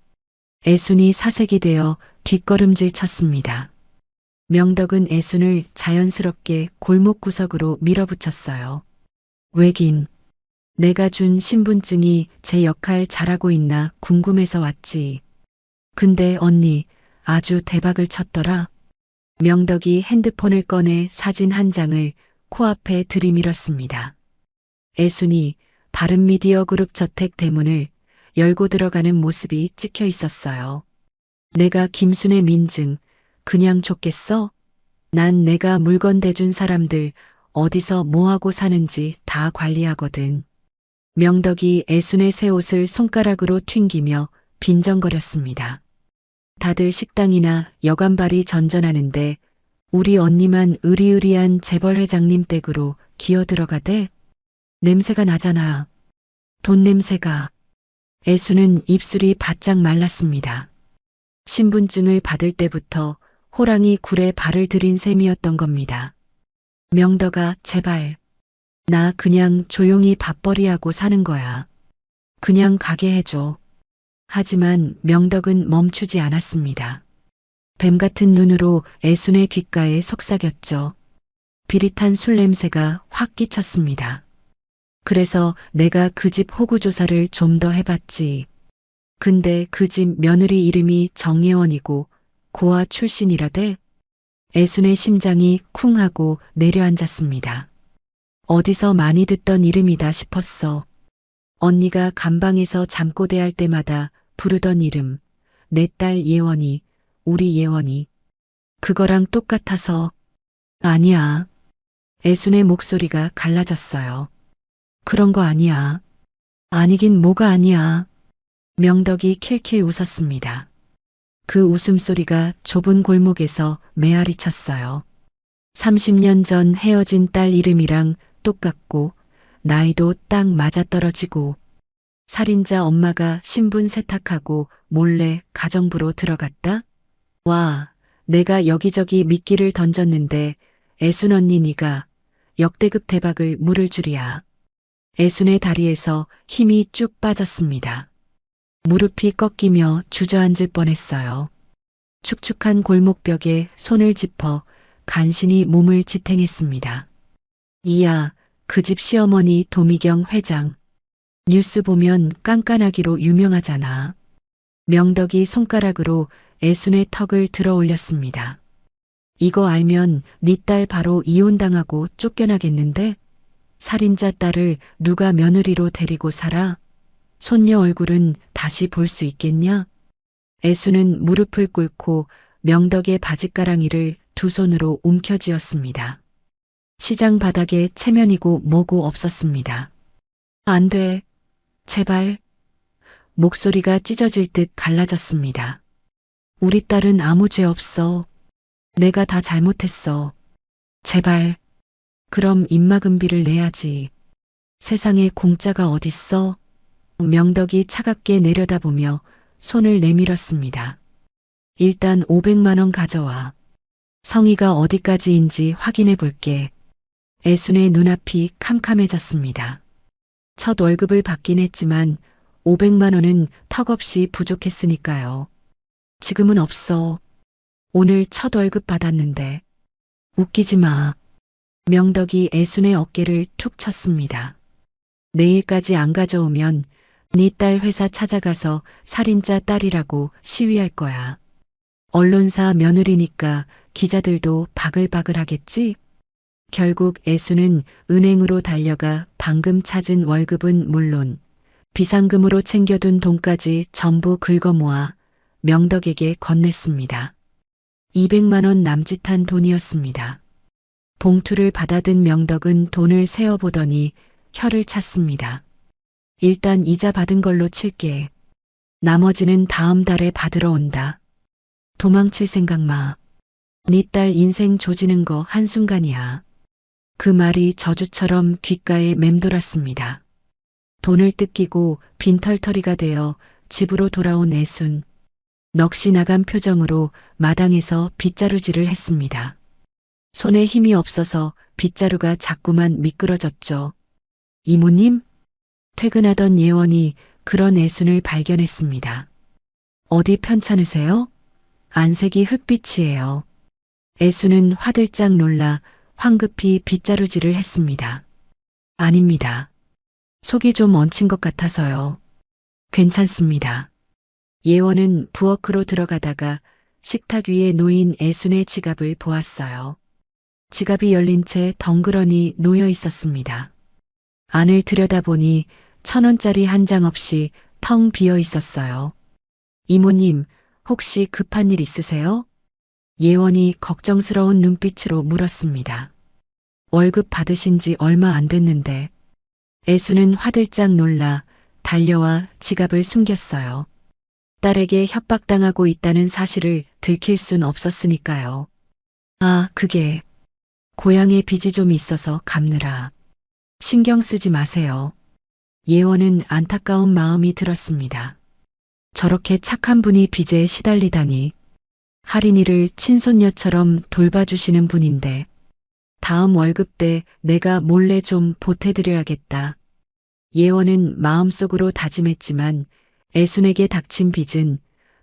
애순이 사색이 되어 뒷걸음질 쳤습니다. 명덕은 애순을 자연스럽게 골목 구석으로 밀어붙였어요. 왜긴, 내가 준 신분증이 제 역할 잘하고 있나 궁금해서 왔지. 근데 언니 아주 대박을 쳤더라. 명덕이 핸드폰을 꺼내 사진 한 장을 코앞에 들이밀었습니다. 애순이 바른미디어 그룹 저택 대문을 열고 들어가는 모습이 찍혀 있었어요. 내가 김순의 민증 그냥 줬겠어? 난 내가 물건 대준 사람들 어디서 뭐하고 사는지 다 관리하거든. 명덕이 애순의 새 옷을 손가락으로 튕기며 빈정거렸습니다. 다들 식당이나 여관발이 전전하는데 우리 언니만 으리으리한 재벌 회장님 댁으로 기어 들어가대? 냄새가 나잖아. 돈 냄새가. 애수는 입술이 바짝 말랐습니다. 신분증을 받을 때부터 호랑이 굴에 발을 들인 셈이었던 겁니다. 명덕아, 제발. 나 그냥 조용히 밥벌이하고 사는 거야. 그냥 가게 해줘. 하지만 명덕은 멈추지 않았습니다. 뱀 같은 눈으로 애순의 귓가에 속삭였죠. 비릿한 술 냄새가 확 끼쳤습니다. 그래서 내가 그 집 호구 조사를 좀 더 해봤지. 근데 그 집 며느리 이름이 정예원이고 고아 출신이라대. 애순의 심장이 쿵 하고 내려앉았습니다. 어디서 많이 듣던 이름이다 싶었어. 언니가 감방에서 잠꼬대할 때마다 부르던 이름, 내 딸 예원이, 우리 예원이. 그거랑 똑같아서. 아니야. 애순의 목소리가 갈라졌어요. 그런 거 아니야. 아니긴 뭐가 아니야. 명덕이 킬킬 웃었습니다. 그 웃음소리가 좁은 골목에서 메아리 쳤어요. 30년 전 헤어진 딸 이름이랑 똑같고 나이도 딱 맞아떨어지고 살인자 엄마가 신분 세탁하고 몰래 가정부로 들어갔다? 와, 내가 여기저기 미끼를 던졌는데 애순 언니 네가 역대급 대박을 물을 줄이야. 애순의 다리에서 힘이 쭉 빠졌습니다. 무릎이 꺾이며 주저앉을 뻔했어요. 축축한 골목벽에 손을 짚어 간신히 몸을 지탱했습니다. 이야, 그 집 시어머니 도미경 회장. 뉴스 보면 깐깐하기로 유명하잖아. 명덕이 손가락으로 애순의 턱을 들어 올렸습니다. 이거 알면 네 딸 바로 이혼당하고 쫓겨나겠는데? 살인자 딸을 누가 며느리로 데리고 살아? 손녀 얼굴은 다시 볼 수 있겠냐? 애수는 무릎을 꿇고 명덕의 바짓가랑이를 두 손으로 움켜쥐었습니다. 시장 바닥에 체면이고 뭐고 없었습니다. 안 돼. 제발. 목소리가 찢어질 듯 갈라졌습니다. 우리 딸은 아무 죄 없어. 내가 다 잘못했어. 제발. 그럼 입막음비를 내야지. 세상에 공짜가 어딨어? 명덕이 차갑게 내려다보며 손을 내밀었습니다. 일단 500만 원 가져와. 성의가 어디까지인지 확인해 볼게. 애순의 눈앞이 캄캄해졌습니다. 첫 월급을 받긴 했지만 500만 원은 턱없이 부족했으니까요. 지금은 없어. 오늘 첫 월급 받았는데. 웃기지 마. 명덕이 애순의 어깨를 툭 쳤습니다. 내일까지 안 가져오면 네 딸 회사 찾아가서 살인자 딸이라고 시위할 거야. 언론사 며느리니까 기자들도 바글바글 하겠지? 결국 애수는 은행으로 달려가 방금 찾은 월급은 물론 비상금으로 챙겨둔 돈까지 전부 긁어모아 명덕에게 건넸습니다. 200만 원 남짓한 돈이었습니다. 봉투를 받아든 명덕은 돈을 세어보더니 혀를 찼습니다. 일단 이자 받은 걸로 칠게. 나머지는 다음 달에 받으러 온다. 도망칠 생각 마. 네 딸 인생 조지는 거 한순간이야. 그 말이 저주처럼 귓가에 맴돌았습니다. 돈을 뜯기고 빈털터리가 되어 집으로 돌아온 애순. 넋이 나간 표정으로 마당에서 빗자루질을 했습니다. 손에 힘이 없어서 빗자루가 자꾸만 미끄러졌죠. 이모님? 퇴근하던 예원이 그런 애순을 발견했습니다. 어디 편찮으세요? 안색이 흙빛이에요. 애순은 화들짝 놀라 황급히 빗자루질을 했습니다. 아닙니다. 속이 좀 얹힌 것 같아서요. 괜찮습니다. 예원은 부엌으로 들어가다가 식탁 위에 놓인 애순의 지갑을 보았어요. 지갑이 열린 채 덩그러니 놓여 있었습니다. 안을 들여다보니 1,000원짜리 한 장 없이 텅 비어 있었어요. 이모님, 혹시 급한 일 있으세요? 예원이 걱정스러운 눈빛으로 물었습니다. 월급 받으신 지 얼마 안 됐는데. 애수는 화들짝 놀라 달려와 지갑을 숨겼어요. 딸에게 협박당하고 있다는 사실을 들킬 순 없었으니까요. 아, 그게 고향에 빚이 좀 있어서 갚느라. 신경 쓰지 마세요. 예원은 안타까운 마음이 들었습니다. 저렇게 착한 분이 빚에 시달리다니. 할인이를 친손녀처럼 돌봐주시는 분인데 다음 월급 때 내가 몰래 좀 보태드려야겠다. 예원은 마음속으로 다짐했지만 애순에게 닥친 빚은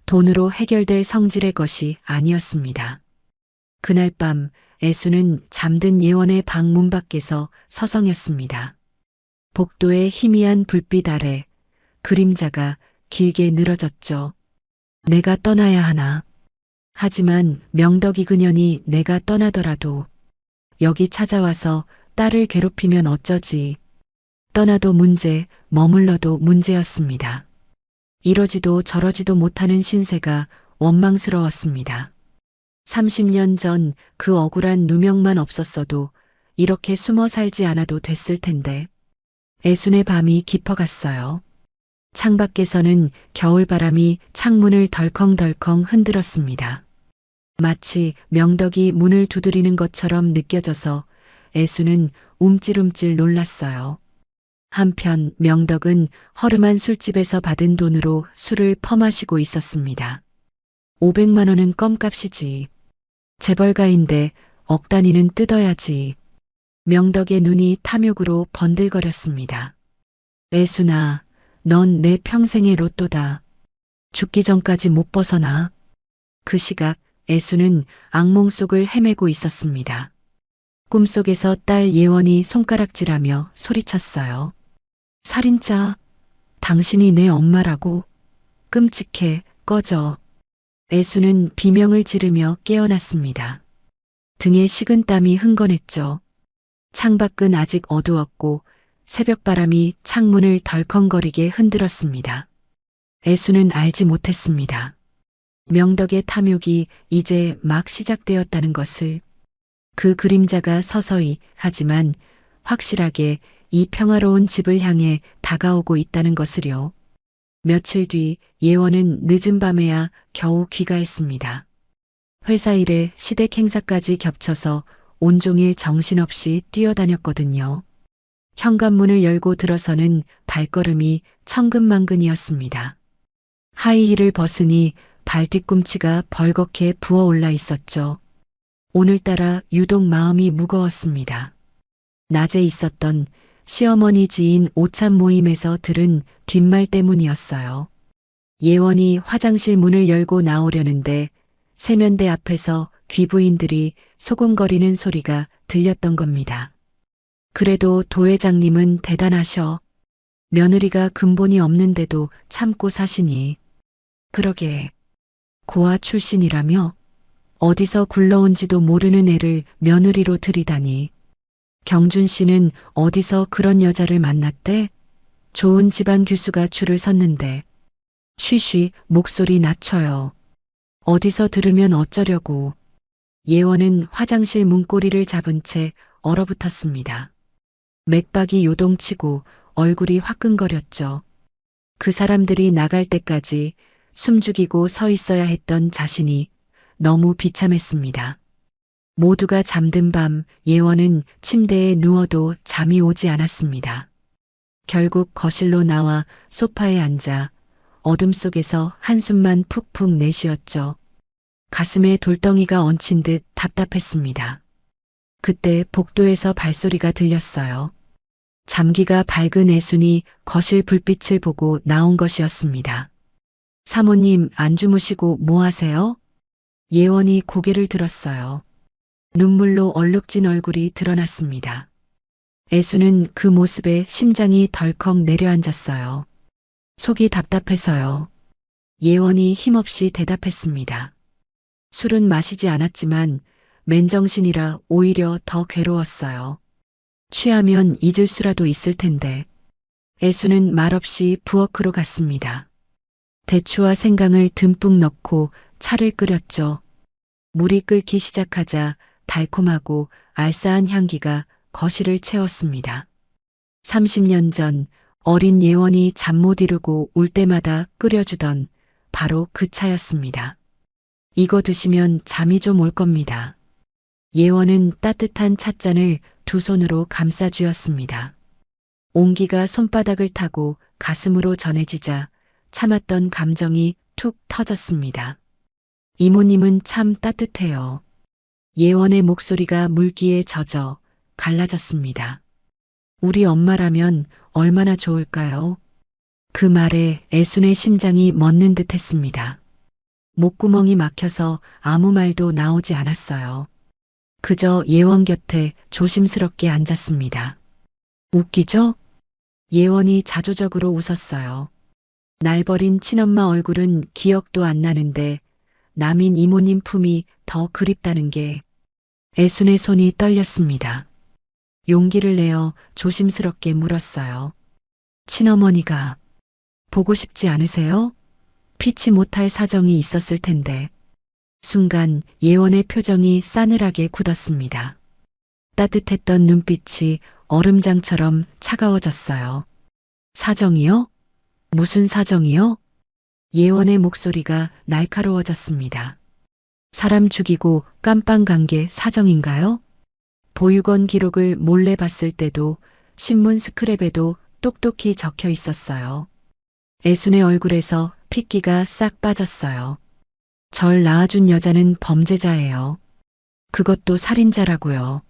돈으로 해결될 성질의 것이 아니었습니다. 그날 밤 애순은 잠든 예원의 방 문 밖에서 서성였습니다. 복도의 희미한 불빛 아래 그림자가 길게 늘어졌죠. 내가 떠나야 하나. 하지만 명덕이 그년이 내가 떠나더라도 여기 찾아와서 딸을 괴롭히면 어쩌지. 떠나도 문제, 머물러도 문제였습니다. 이러지도 저러지도 못하는 신세가 원망스러웠습니다. 30년 전 그 억울한 누명만 없었어도 이렇게 숨어 살지 않아도 됐을 텐데. 애순의 밤이 깊어갔어요. 창밖에서는 겨울바람이 창문을 덜컹덜컹 흔들었습니다. 마치 명덕이 문을 두드리는 것처럼 느껴져서 애수는 움찔움찔 놀랐어요. 한편 명덕은 허름한 술집에서 받은 돈으로 술을 퍼마시고 있었습니다. 500만 원은 껌값이지. 재벌가인데 억 단위는 뜯어야지. 명덕의 눈이 탐욕으로 번들거렸습니다. 애순아, 넌 내 평생의 로또다. 죽기 전까지 못 벗어나. 그 시각 애수는 악몽 속을 헤매고 있었습니다. 꿈속에서 딸 예원이 손가락질하며 소리쳤어요. 살인자, 당신이 내 엄마라고. 끔찍해, 꺼져. 애수는 비명을 지르며 깨어났습니다. 등에 식은땀이 흥건했죠. 창밖은 아직 어두웠고 새벽바람이 창문을 덜컹거리게 흔들었습니다. 애수는 알지 못했습니다. 명덕의 탐욕이 이제 막 시작되었다는 것을. 그 그림자가 서서히 하지만 확실하게 이 평화로운 집을 향해 다가오고 있다는 것을요. 며칠 뒤 예원은 늦은 밤에야 겨우 귀가했습니다. 회사 일에 시댁 행사까지 겹쳐서 온종일 정신없이 뛰어다녔거든요. 현관문을 열고 들어서는 발걸음이 천근만근이었습니다. 하이힐을 벗으니 발 뒤꿈치가 벌겋게 부어올라 있었죠. 오늘따라 유독 마음이 무거웠습니다. 낮에 있었던 시어머니 지인 오찬 모임에서 들은 뒷말 때문이었어요. 예원이 화장실 문을 열고 나오려는데 세면대 앞에서 귀부인들이 소곤거리는 소리가 들렸던 겁니다. 그래도 도 회장님은 대단하셔. 며느리가 근본이 없는데도 참고 사시니. 그러게. 고아 출신이라며? 어디서 굴러온지도 모르는 애를 며느리로 들이다니. 경준 씨는 어디서 그런 여자를 만났대? 좋은 집안 교수가 줄을 섰는데. 쉬쉬, 목소리 낮춰요. 어디서 들으면 어쩌려고. 예원은 화장실 문고리를 잡은 채 얼어붙었습니다. 맥박이 요동치고 얼굴이 화끈거렸죠. 그 사람들이 나갈 때까지 숨죽이고 서 있어야 했던 자신이 너무 비참했습니다. 모두가 잠든 밤 예원은 침대에 누워도 잠이 오지 않았습니다. 결국 거실로 나와 소파에 앉아 어둠 속에서 한숨만 푹푹 내쉬었죠. 가슴에 돌덩이가 얹힌 듯 답답했습니다. 그때 복도에서 발소리가 들렸어요. 잠기가 밝은 애순이 거실 불빛을 보고 나온 것이었습니다. 사모님 안 주무시고 뭐 하세요? 예원이 고개를 들었어요. 눈물로 얼룩진 얼굴이 드러났습니다. 애수는 그 모습에 심장이 덜컥 내려앉았어요. 속이 답답해서요. 예원이 힘없이 대답했습니다. 술은 마시지 않았지만 맨정신이라 오히려 더 괴로웠어요. 취하면 잊을 수라도 있을 텐데. 애수는 말없이 부엌으로 갔습니다. 대추와 생강을 듬뿍 넣고 차를 끓였죠. 물이 끓기 시작하자 달콤하고 알싸한 향기가 거실을 채웠습니다. 30년 전 어린 예원이 잠 못 이루고 울 때마다 끓여주던 바로 그 차였습니다. 이거 드시면 잠이 좀 올 겁니다. 예원은 따뜻한 찻잔을 두 손으로 감싸 쥐었습니다. 온기가 손바닥을 타고 가슴으로 전해지자 참았던 감정이 툭 터졌습니다. 이모님은 참 따뜻해요. 예원의 목소리가 물기에 젖어 갈라졌습니다. 우리 엄마라면 얼마나 좋을까요? 그 말에 애순의 심장이 멎는 듯 했습니다. 목구멍이 막혀서 아무 말도 나오지 않았어요. 그저 예원 곁에 조심스럽게 앉았습니다. 웃기죠? 예원이 자조적으로 웃었어요. 날 버린 친엄마 얼굴은 기억도 안 나는데 남인 이모님 품이 더 그립다는 게. 애순의 손이 떨렸습니다. 용기를 내어 조심스럽게 물었어요. 친어머니가 보고 싶지 않으세요? 피치 못할 사정이 있었을 텐데. 순간 예원의 표정이 싸늘하게 굳었습니다. 따뜻했던 눈빛이 얼음장처럼 차가워졌어요. 사정이요? 무슨 사정이요? 예원의 목소리가 날카로워졌습니다. 사람 죽이고 깜빵 간 게 사정인가요? 보육원 기록을 몰래 봤을 때도 신문 스크랩에도 똑똑히 적혀 있었어요. 애순의 얼굴에서 핏기가 싹 빠졌어요. 절 낳아준 여자는 범죄자예요. 그것도 살인자라고요.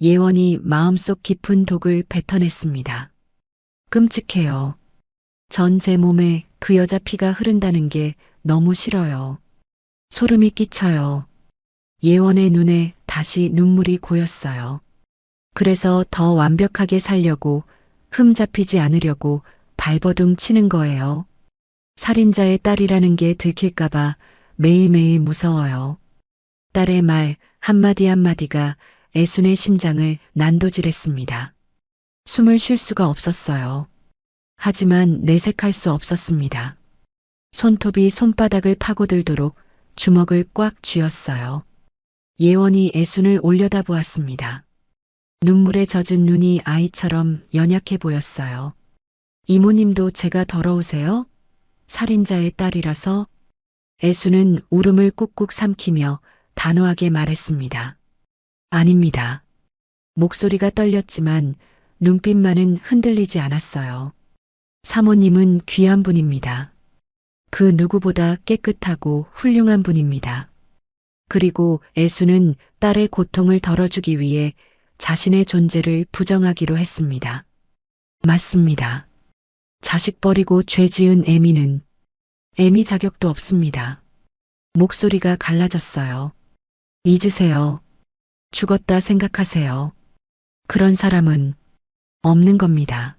예원이 마음속 깊은 독을 뱉어냈습니다. 끔찍해요. 전 제 몸에 그 여자 피가 흐른다는 게 너무 싫어요. 소름이 끼쳐요. 예원의 눈에 다시 눈물이 고였어요. 그래서 더 완벽하게 살려고 흠잡히지 않으려고 발버둥 치는 거예요. 살인자의 딸이라는 게 들킬까봐 매일매일 무서워요. 딸의 말 한마디 한마디가 애순의 심장을 난도질했습니다. 숨을 쉴 수가 없었어요. 하지만 내색할 수 없었습니다. 손톱이 손바닥을 파고들도록 주먹을 꽉 쥐었어요. 예원이 애순을 올려다보았습니다. 눈물에 젖은 눈이 아이처럼 연약해 보였어요. 이모님도 제가 더러우세요? 살인자의 딸이라서? 애순은 울음을 꾹꾹 삼키며 단호하게 말했습니다. 아닙니다. 목소리가 떨렸지만 눈빛만은 흔들리지 않았어요. 사모님은 귀한 분입니다. 그 누구보다 깨끗하고 훌륭한 분입니다. 그리고 애수는 딸의 고통을 덜어주기 위해 자신의 존재를 부정하기로 했습니다. 맞습니다. 자식 버리고 죄 지은 애미는 애미 자격도 없습니다. 목소리가 갈라졌어요. 잊으세요. 죽었다 생각하세요. 그런 사람은 없는 겁니다.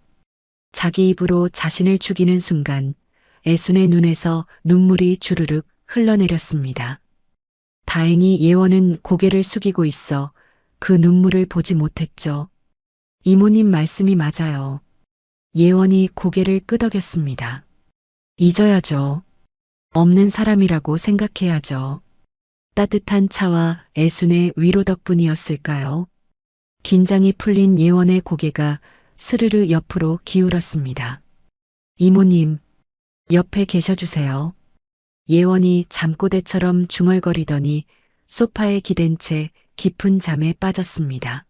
자기 입으로 자신을 죽이는 순간 애순의 눈에서 눈물이 주르륵 흘러내렸습니다. 다행히 예원은 고개를 숙이고 있어 그 눈물을 보지 못했죠. 이모님 말씀이 맞아요. 예원이 고개를 끄덕였습니다. 잊어야죠. 없는 사람이라고 생각해야죠. 따뜻한 차와 애순의 위로 덕분이었을까요? 긴장이 풀린 예원의 고개가 스르르 옆으로 기울었습니다. 이모님, 옆에 계셔주세요. 예원이 잠꼬대처럼 중얼거리더니 소파에 기댄 채 깊은 잠에 빠졌습니다.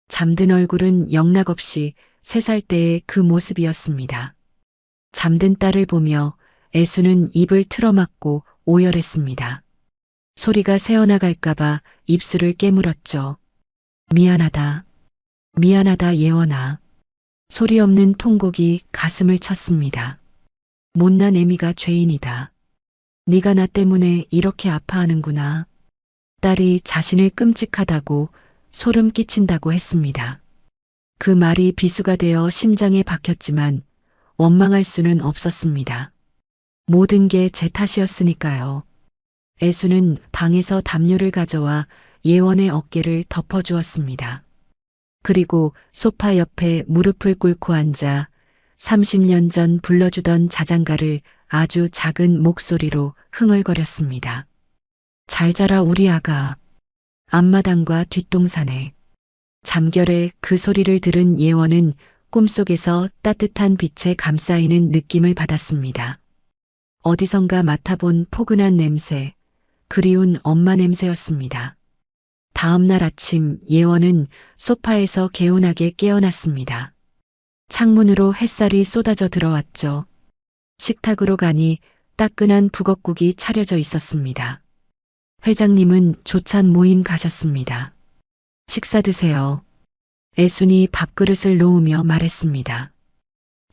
잠든 얼굴은 영락없이 3살 때의 그 모습이었습니다. 잠든 딸을 보며 애수는 입을 틀어막고 오열했습니다. 소리가 새어나갈까봐 입술을 깨물었죠. 미안하다. 미안하다 예원아. 소리 없는 통곡이 가슴을 쳤습니다. 못난 애미가 죄인이다. 네가 나 때문에 이렇게 아파하는구나. 딸이 자신을 끔찍하다고 소름 끼친다고 했습니다. 그 말이 비수가 되어 심장에 박혔지만 원망할 수는 없었습니다. 모든 게 제 탓이었으니까요. 애수는 방에서 담요를 가져와 예원의 어깨를 덮어주었습니다. 그리고 소파 옆에 무릎을 꿇고 앉아 30년 전 불러주던 자장가를 아주 작은 목소리로 흥얼거렸습니다. 잘 자라 우리 아가. 앞마당과 뒷동산에. 잠결에 그 소리를 들은 예원은 꿈속에서 따뜻한 빛에 감싸이는 느낌을 받았습니다. 어디선가 맡아본 포근한 냄새, 그리운 엄마 냄새였습니다. 다음 날 아침 예원은 소파에서 개운하게 깨어났습니다. 창문으로 햇살이 쏟아져 들어왔죠. 식탁으로 가니 따끈한 북엇국이 차려져 있었습니다. 회장님은 조찬 모임 가셨습니다. 식사 드세요. 애순이 밥그릇을 놓으며 말했습니다.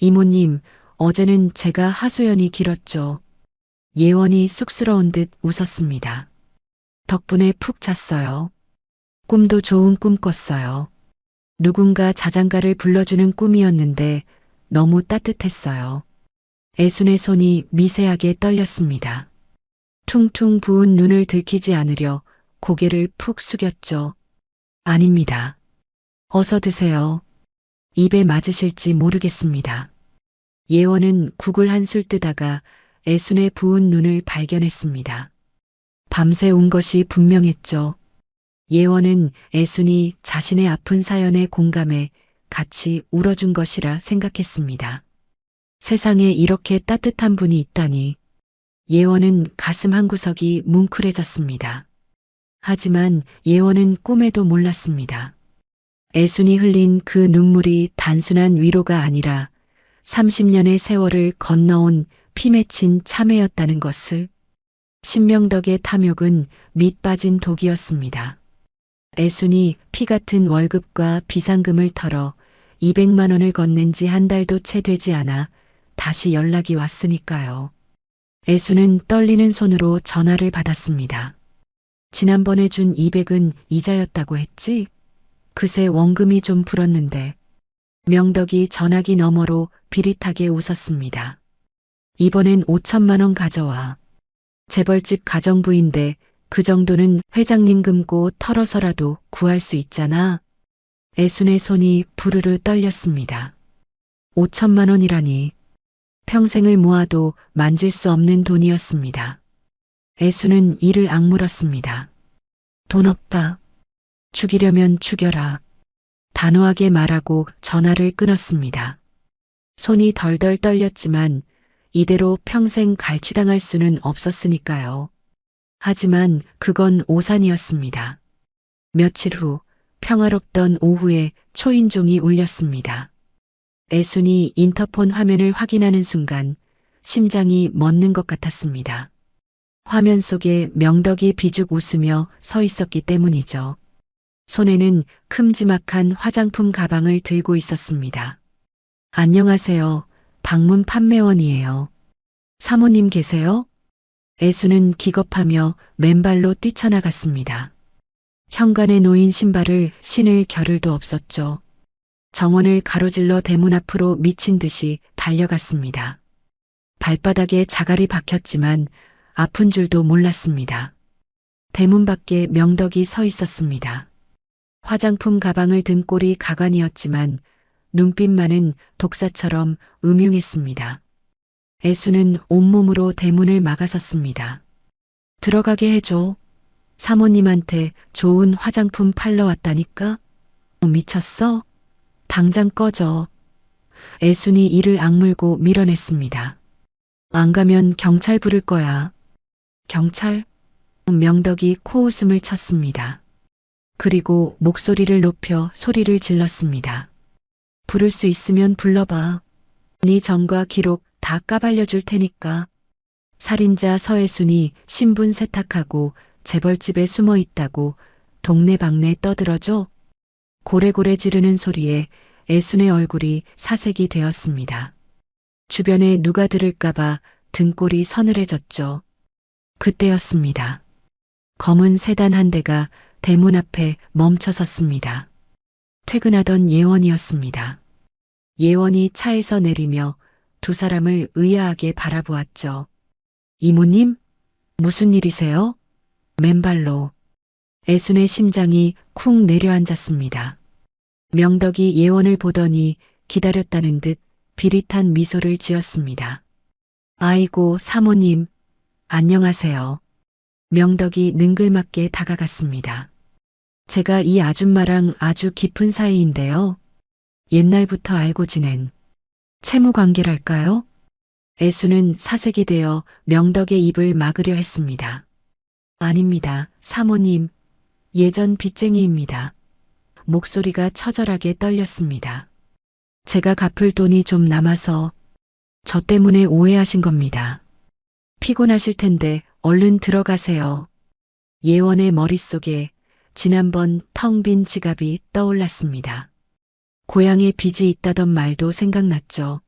이모님, 어제는 제가 하소연이 길었죠. 예원이 쑥스러운 듯 웃었습니다. 덕분에 푹 잤어요. 꿈도 좋은 꿈 꿨어요. 누군가 자장가를 불러주는 꿈이었는데 너무 따뜻했어요. 애순의 손이 미세하게 떨렸습니다. 퉁퉁 부은 눈을 들키지 않으려 고개를 푹 숙였죠. 아닙니다. 어서 드세요. 입에 맞으실지 모르겠습니다. 예원은 국을 한술 뜨다가 애순의 부은 눈을 발견했습니다. 밤새 운 것이 분명했죠. 예원은 애순이 자신의 아픈 사연에 공감해 같이 울어준 것이라 생각했습니다. 세상에 이렇게 따뜻한 분이 있다니. 예원은 가슴 한구석이 뭉클해졌습니다. 하지만 예원은 꿈에도 몰랐습니다. 애순이 흘린 그 눈물이 단순한 위로가 아니라 30년의 세월을 건너온 피 맺힌 참회였다는 것을. 신명덕의 탐욕은 밑 빠진 독이었습니다. 애순이 피 같은 월급과 비상금을 털어 200만 원을 건넨 지 한 달도 채 되지 않아 다시 연락이 왔으니까요. 애수는 떨리는 손으로 전화를 받았습니다. 지난번에 준 200은 이자였다고 했지? 그새 원금이 좀 불었는데. 명덕이 전화기 너머로 비릿하게 웃었습니다. 이번엔 5천만 원 가져와. 재벌집 가정부인데 그 정도는 회장님 금고 털어서라도 구할 수 있잖아. 애순의 손이 부르르 떨렸습니다. 5천만 원이라니. 평생을 모아도 만질 수 없는 돈이었습니다. 애순은 이를 악물었습니다. 돈 없다. 죽이려면 죽여라. 단호하게 말하고 전화를 끊었습니다. 손이 덜덜 떨렸지만 이대로 평생 갈취당할 수는 없었으니까요. 하지만 그건 오산이었습니다. 며칠 후 평화롭던 오후에 초인종이 울렸습니다. 애순이 인터폰 화면을 확인하는 순간 심장이 멎는 것 같았습니다. 화면 속에 명덕이 비죽 웃으며 서 있었기 때문이죠. 손에는 큼지막한 화장품 가방을 들고 있었습니다. 안녕하세요. 방문 판매원이에요. 사모님 계세요? 애수는 기겁하며 맨발로 뛰쳐나갔습니다. 현관에 놓인 신발을 신을 겨를도 없었죠. 정원을 가로질러 대문 앞으로 미친 듯이 달려갔습니다. 발바닥에 자갈이 박혔지만 아픈 줄도 몰랐습니다. 대문 밖에 명덕이 서 있었습니다. 화장품 가방을 든 꼴이 가관이었지만 눈빛만은 독사처럼 음흉했습니다. 애수는 온몸으로 대문을 막아섰습니다. 들어가게 해줘. 사모님한테 좋은 화장품 팔러 왔다니까? 미쳤어? 당장 꺼져. 애순이 이를 악물고 밀어냈습니다. 안 가면 경찰 부를 거야. 경찰? 명덕이 코웃음을 쳤습니다. 그리고 목소리를 높여 소리를 질렀습니다. 부를 수 있으면 불러봐. 네 전과 기록 다 까발려 줄 테니까. 살인자 서애순이 신분 세탁하고 재벌집에 숨어 있다고 동네방네 떠들어줘. 고래고래 지르는 소리에 애순의 얼굴이 사색이 되었습니다. 주변에 누가 들을까봐 등골이 서늘해졌죠. 그때였습니다. 검은 세단 한 대가 대문 앞에 멈춰섰습니다. 퇴근하던 예원이었습니다. 예원이 차에서 내리며 두 사람을 의아하게 바라보았죠. 이모님? 무슨 일이세요? 맨발로. 애순의 심장이 쿵 내려앉았습니다. 명덕이 예원을 보더니 기다렸다는 듯 비릿한 미소를 지었습니다. 아이고 사모님, 안녕하세요. 명덕이 능글맞게 다가갔습니다. 제가 이 아줌마랑 아주 깊은 사이인데요. 옛날부터 알고 지낸 채무 관계랄까요? 애수는 사색이 되어 명덕의 입을 막으려 했습니다. 아닙니다, 사모님. 예전 빚쟁이입니다. 목소리가 처절하게 떨렸습니다. 제가 갚을 돈이 좀 남아서 저 때문에 오해하신 겁니다. 피곤하실 텐데 얼른 들어가세요. 예원의 머릿속에 지난번 텅 빈 지갑이 떠올랐습니다. 고향에 빚이 있다던 말도 생각났죠.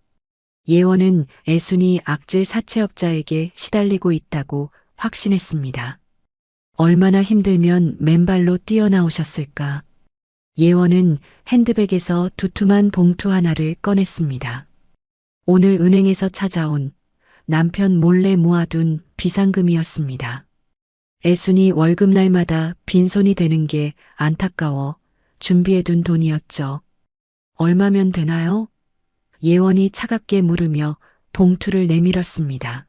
예원은 애순이 악질 사채업자에게 시달리고 있다고 확신했습니다. 얼마나 힘들면 맨발로 뛰어나오셨을까. 예원은 핸드백에서 두툼한 봉투 하나를 꺼냈습니다. 오늘 은행에서 찾아온 남편 몰래 모아둔 비상금이었습니다. 애순이 월급날마다 빈손이 되는 게 안타까워 준비해둔 돈이었죠. 얼마면 되나요? 예원이 차갑게 물으며 봉투를 내밀었습니다.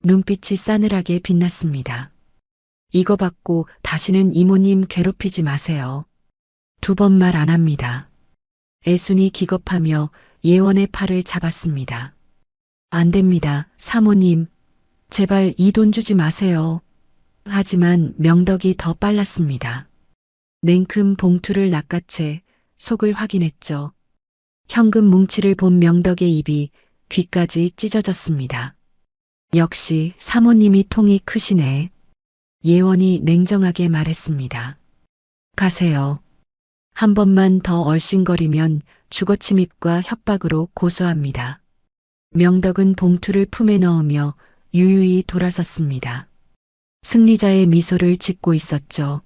눈빛이 싸늘하게 빛났습니다. 이거 받고 다시는 이모님 괴롭히지 마세요. 두 번 말 안 합니다. 애순이 기겁하며 예원의 팔을 잡았습니다. 안 됩니다, 사모님. 제발 이 돈 주지 마세요. 하지만 명덕이 더 빨랐습니다. 냉큼 봉투를 낚아채 속을 확인했죠. 현금 뭉치를 본 명덕의 입이 귀까지 찢어졌습니다. 역시 사모님이 통이 크시네. 예원이 냉정하게 말했습니다. 가세요. 한 번만 더 얼씬거리면 주거침입과 협박으로 고소합니다. 명덕은 봉투를 품에 넣으며 유유히 돌아섰습니다. 승리자의 미소를 짓고 있었죠.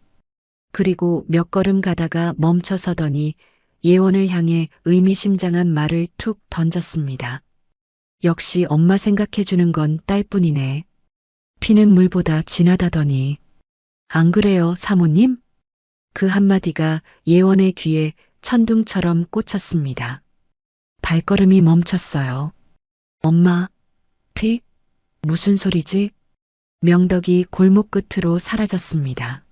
그리고 몇 걸음 가다가 멈춰서더니 예원을 향해 의미심장한 말을 툭 던졌습니다. 역시 엄마 생각해주는 건 딸뿐이네. 피는 물보다 진하다더니. 안 그래요, 사모님? 그 한마디가 예원의 귀에 천둥처럼 꽂혔습니다. 발걸음이 멈췄어요. 엄마, 피? 무슨 소리지? 명덕이 골목 끝으로 사라졌습니다.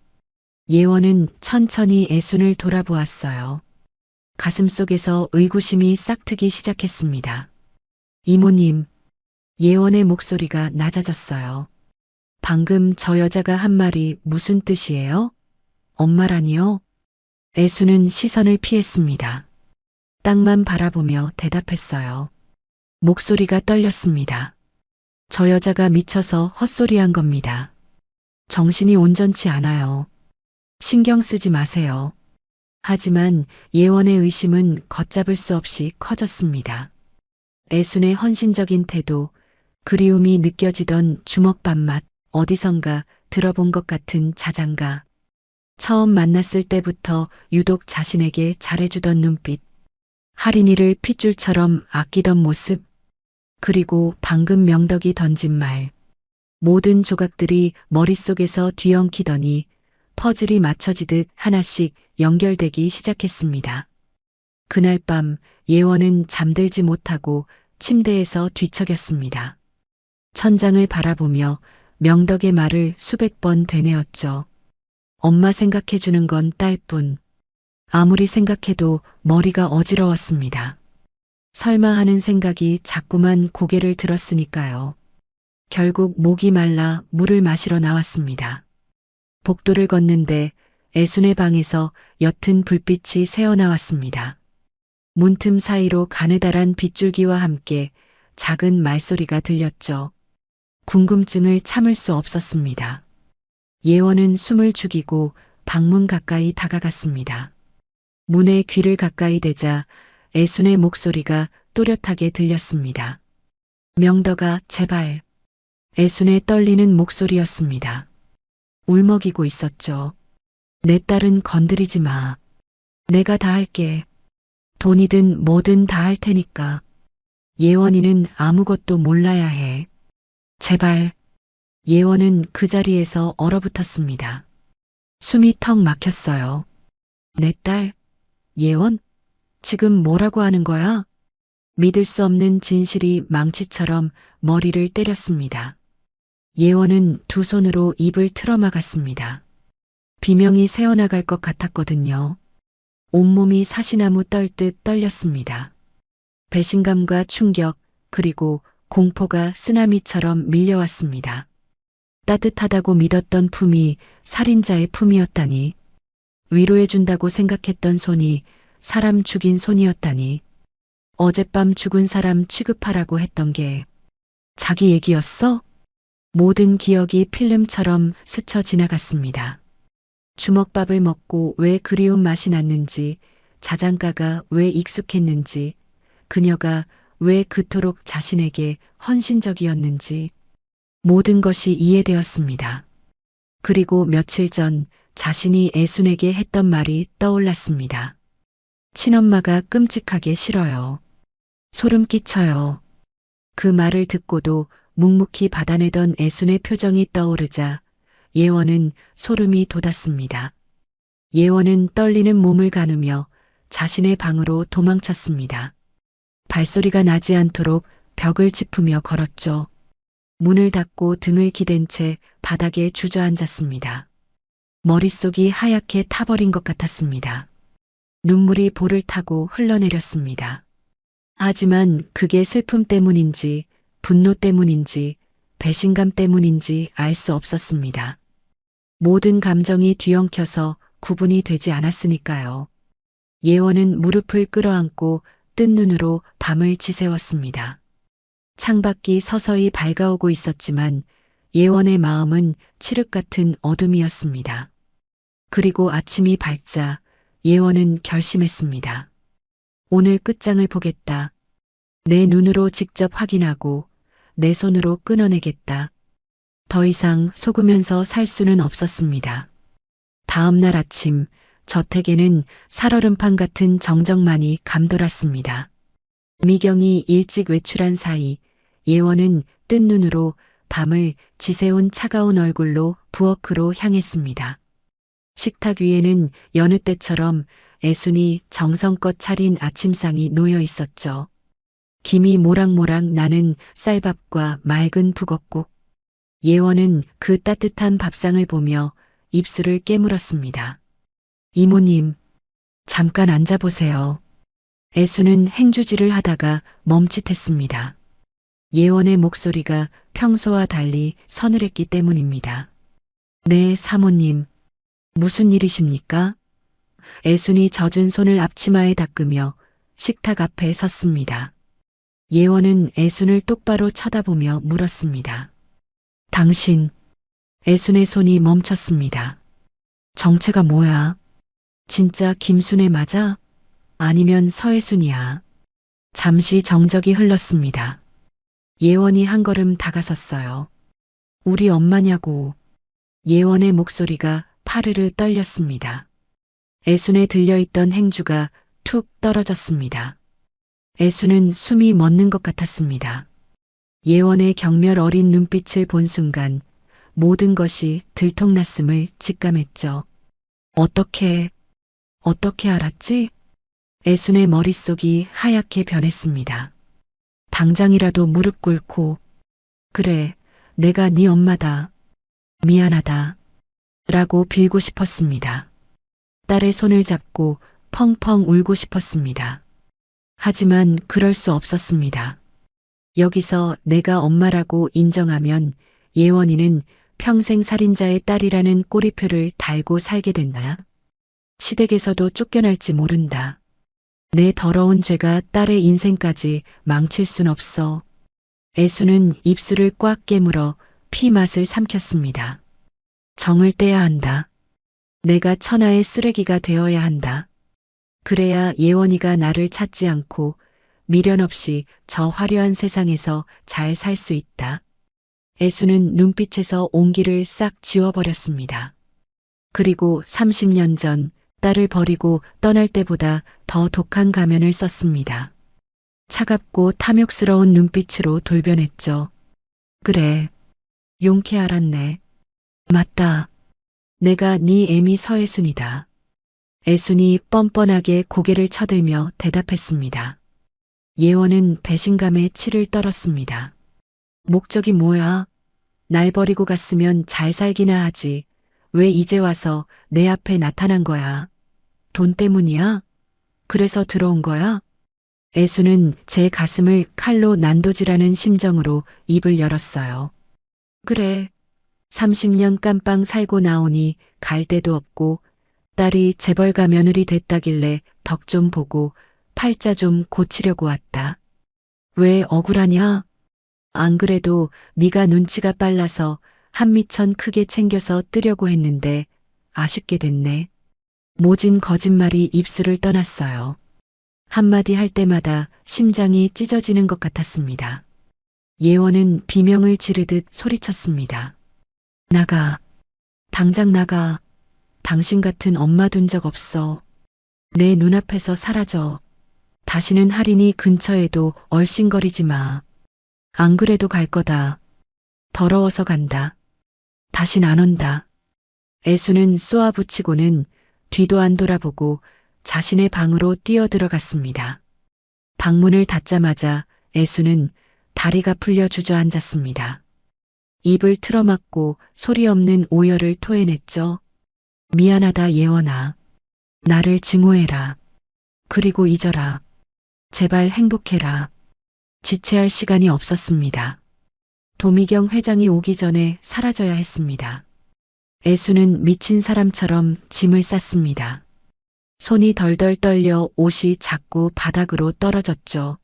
예원은 천천히 애순을 돌아보았어요. 가슴속에서 의구심이 싹트기 시작했습니다. 이모님, 예원의 목소리가 낮아졌어요. 방금 저 여자가 한 말이 무슨 뜻이에요? 엄마라니요? 애순은 시선을 피했습니다. 땅만 바라보며 대답했어요. 목소리가 떨렸습니다. 저 여자가 미쳐서 헛소리한 겁니다. 정신이 온전치 않아요. 신경 쓰지 마세요. 하지만 예원의 의심은 걷잡을 수 없이 커졌습니다. 애순의 헌신적인 태도, 그리움이 느껴지던 주먹밥 맛, 어디선가 들어본 것 같은 자장가. 처음 만났을 때부터 유독 자신에게 잘해주던 눈빛, 할인이를 핏줄처럼 아끼던 모습, 그리고 방금 명덕이 던진 말. 모든 조각들이 머릿속에서 뒤엉키더니 퍼즐이 맞춰지듯 하나씩 연결되기 시작했습니다. 그날 밤 예원은 잠들지 못하고 침대에서 뒤척였습니다. 천장을 바라보며 명덕의 말을 수백 번 되뇌었죠. 엄마 생각해주는 건 딸뿐. 아무리 생각해도 머리가 어지러웠습니다. 설마 하는 생각이 자꾸만 고개를 들었으니까요. 결국 목이 말라 물을 마시러 나왔습니다. 복도를 걷는데 애순의 방에서 옅은 불빛이 새어나왔습니다. 문틈 사이로 가느다란 빗줄기와 함께 작은 말소리가 들렸죠. 궁금증을 참을 수 없었습니다. 예원은 숨을 죽이고 방문 가까이 다가갔습니다. 문에 귀를 가까이 대자 애순의 목소리가 또렷하게 들렸습니다. 명덕아, 제발. 애순의 떨리는 목소리였습니다. 울먹이고 있었죠. 내 딸은 건드리지 마. 내가 다 할게. 돈이든 뭐든 다 할 테니까. 예원이는 아무것도 몰라야 해. 제발. 예원은 그 자리에서 얼어붙었습니다. 숨이 턱 막혔어요. 내 딸, 예원? 지금 뭐라고 하는 거야? 믿을 수 없는 진실이 망치처럼 머리를 때렸습니다. 예원은 두 손으로 입을 틀어막았습니다. 비명이 새어나갈 것 같았거든요. 온몸이 사시나무 떨듯 떨렸습니다. 배신감과 충격, 그리고 공포가 쓰나미처럼 밀려왔습니다. 따뜻하다고 믿었던 품이 살인자의 품이었다니. 위로해준다고 생각했던 손이 사람 죽인 손이었다니. 어젯밤 죽은 사람 취급하라고 했던 게 자기 얘기였어? 모든 기억이 필름처럼 스쳐 지나갔습니다. 주먹밥을 먹고 왜 그리운 맛이 났는지, 자장가가 왜 익숙했는지, 그녀가 왜 그토록 자신에게 헌신적이었는지, 모든 것이 이해되었습니다. 그리고 며칠 전 자신이 애순에게 했던 말이 떠올랐습니다. 친엄마가 끔찍하게 싫어요. 소름 끼쳐요. 그 말을 듣고도 묵묵히 받아내던 애순의 표정이 떠오르자 예원은 소름이 돋았습니다. 예원은 떨리는 몸을 가누며 자신의 방으로 도망쳤습니다. 발소리가 나지 않도록 벽을 짚으며 걸었죠. 문을 닫고 등을 기댄 채 바닥에 주저앉았습니다. 머릿속이 하얗게 타버린 것 같았습니다. 눈물이 볼을 타고 흘러내렸습니다. 하지만 그게 슬픔 때문인지 분노 때문인지 배신감 때문인지 알 수 없었습니다. 모든 감정이 뒤엉켜서 구분이 되지 않았으니까요. 예원은 무릎을 끌어안고 뜬 눈으로 밤을 지새웠습니다. 창밖이 서서히 밝아오고 있었지만 예원의 마음은 칠흑 같은 어둠이었습니다. 그리고 아침이 밝자 예원은 결심했습니다. 오늘 끝장을 보겠다. 내 눈으로 직접 확인하고 내 손으로 끊어내겠다. 더 이상 속으면서 살 수는 없었습니다. 다음 날 아침 저택에는 살얼음판 같은 정적만이 감돌았습니다. 미경이 일찍 외출한 사이 예원은 뜬 눈으로 밤을 지새운 차가운 얼굴로 부엌으로 향했습니다. 식탁 위에는 여느 때처럼 애순이 정성껏 차린 아침상이 놓여 있었죠. 김이 모락모락 나는 쌀밥과 맑은 북엇국. 예원은 그 따뜻한 밥상을 보며 입술을 깨물었습니다. 이모님, 잠깐 앉아보세요. 애수는 행주질을 하다가 멈칫했습니다. 예원의 목소리가 평소와 달리 서늘했기 때문입니다. 네, 사모님. 무슨 일이십니까? 애순이 젖은 손을 앞치마에 닦으며 식탁 앞에 섰습니다. 예원은 애순을 똑바로 쳐다보며 물었습니다. 당신, 애순의 손이 멈췄습니다. 정체가 뭐야? 진짜 김순애 맞아? 아니면 서애순이야? 잠시 정적이 흘렀습니다. 예원이 한 걸음 다가섰어요. 우리 엄마냐고. 예원의 목소리가 파르르 떨렸습니다. 애순에 들려있던 행주가 툭 떨어졌습니다. 애순은 숨이 멎는 것 같았습니다. 예원의 경멸 어린 눈빛을 본 순간 모든 것이 들통났음을 직감했죠. 어떻게 알았지? 애순의 머릿속이 하얗게 변했습니다. 당장이라도 무릎 꿇고 그래, 내가 네 엄마다. 미안하다. 라고 빌고 싶었습니다. 딸의 손을 잡고 펑펑 울고 싶었습니다. 하지만 그럴 수 없었습니다. 여기서 내가 엄마라고 인정하면 예원이는 평생 살인자의 딸이라는 꼬리표를 달고 살게 된다. 시댁에서도 쫓겨날지 모른다. 내 더러운 죄가 딸의 인생까지 망칠 순 없어. 애수는 입술을 꽉 깨물어 피 맛을 삼켰습니다. 정을 떼야 한다. 내가 천하의 쓰레기가 되어야 한다. 그래야 예원이가 나를 찾지 않고 미련 없이 저 화려한 세상에서 잘 살 수 있다. 애수는 눈빛에서 온기를 싹 지워버렸습니다. 그리고 30년 전 딸을 버리고 떠날 때보다 더 독한 가면을 썼습니다. 차갑고 탐욕스러운 눈빛으로 돌변했죠. 그래, 용케 알았네. 맞다. 내가 네 애미 서애순이다. 애순이 뻔뻔하게 고개를 쳐들며 대답했습니다. 예원은 배신감에 치를 떨었습니다. 목적이 뭐야? 날 버리고 갔으면 잘 살기나 하지. 왜 이제 와서 내 앞에 나타난 거야? 돈 때문이야? 그래서 들어온 거야? 애수는 제 가슴을 칼로 난도질하는 심정으로 입을 열었어요. 그래. 30년 깜빵 살고 나오니 갈 데도 없고 딸이 재벌가 며느리 됐다길래 덕 좀 보고 팔자 좀 고치려고 왔다. 왜 억울하냐? 안 그래도 네가 눈치가 빨라서 한미천 크게 챙겨서 뜨려고 했는데 아쉽게 됐네. 모진 거짓말이 입술을 떠났어요. 한마디 할 때마다 심장이 찢어지는 것 같았습니다. 예원은 비명을 지르듯 소리쳤습니다. 나가. 당장 나가. 당신 같은 엄마 둔 적 없어. 내 눈앞에서 사라져. 다시는 할인이 근처에도 얼씬거리지 마. 안 그래도 갈 거다. 더러워서 간다. 다신 안 온다. 애수는 쏘아붙이고는 뒤도 안 돌아보고 자신의 방으로 뛰어들어갔습니다. 방문을 닫자마자 애수는 다리가 풀려 주저앉았습니다. 입을 틀어막고 소리 없는 오열을 토해냈죠. 미안하다 예원아. 나를 증오해라. 그리고 잊어라. 제발 행복해라. 지체할 시간이 없었습니다. 도미경 회장이 오기 전에 사라져야 했습니다. 애수는 미친 사람처럼 짐을 쌌습니다. 손이 덜덜 떨려 옷이 자꾸 바닥으로 떨어졌죠.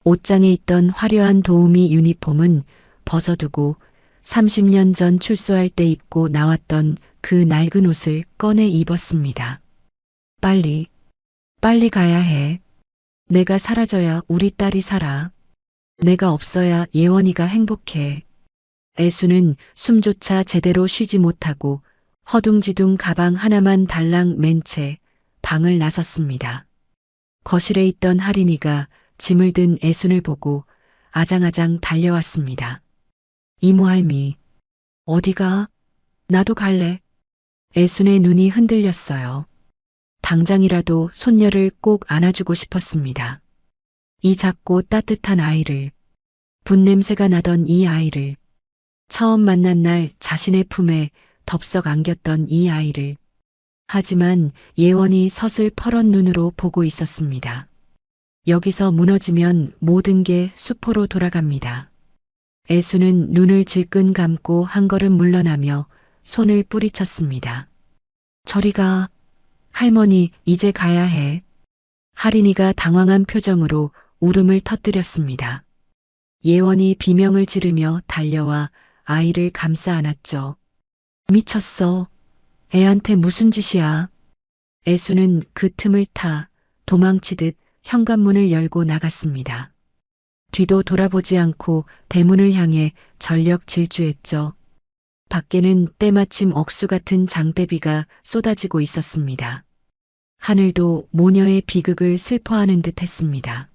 옷장에 있던 화려한 도우미 유니폼은 벗어두고 30년 전 출소할 때 입고 나왔던 그 낡은 옷을 꺼내 입었습니다. 빨리 가야 해. 내가 사라져야 우리 딸이 살아. 내가 없어야 예원이가 행복해. 애수는 숨조차 제대로 쉬지 못하고 허둥지둥 가방 하나만 달랑 맨 채 방을 나섰습니다. 거실에 있던 할인이가 짐을 든 애순을 보고 아장아장 달려왔습니다. 이모 할미, 어디가? 나도 갈래. 애순의 눈이 흔들렸어요. 당장이라도 손녀를 꼭 안아주고 싶었습니다. 이 작고 따뜻한 아이를, 분냄새가 나던 이 아이를, 처음 만난 날 자신의 품에 덥석 안겼던 이 아이를. 하지만 예원이 서슬퍼런 눈으로 보고 있었습니다. 여기서 무너지면 모든 게 수포로 돌아갑니다. 애수는 눈을 질끈 감고 한 걸음 물러나며 손을 뿌리쳤습니다. 저리 가. 할머니, 이제 가야 해. 할인이가 당황한 표정으로 울음을 터뜨렸습니다. 예원이 비명을 지르며 달려와 아이를 감싸 안았죠. 미쳤어. 애한테 무슨 짓이야. 애수는 그 틈을 타 도망치듯 현관문을 열고 나갔습니다. 뒤도 돌아보지 않고 대문을 향해 전력 질주했죠. 밖에는 때마침 억수 같은 장대비가 쏟아지고 있었습니다. 하늘도 모녀의 비극을 슬퍼하는 듯 했습니다.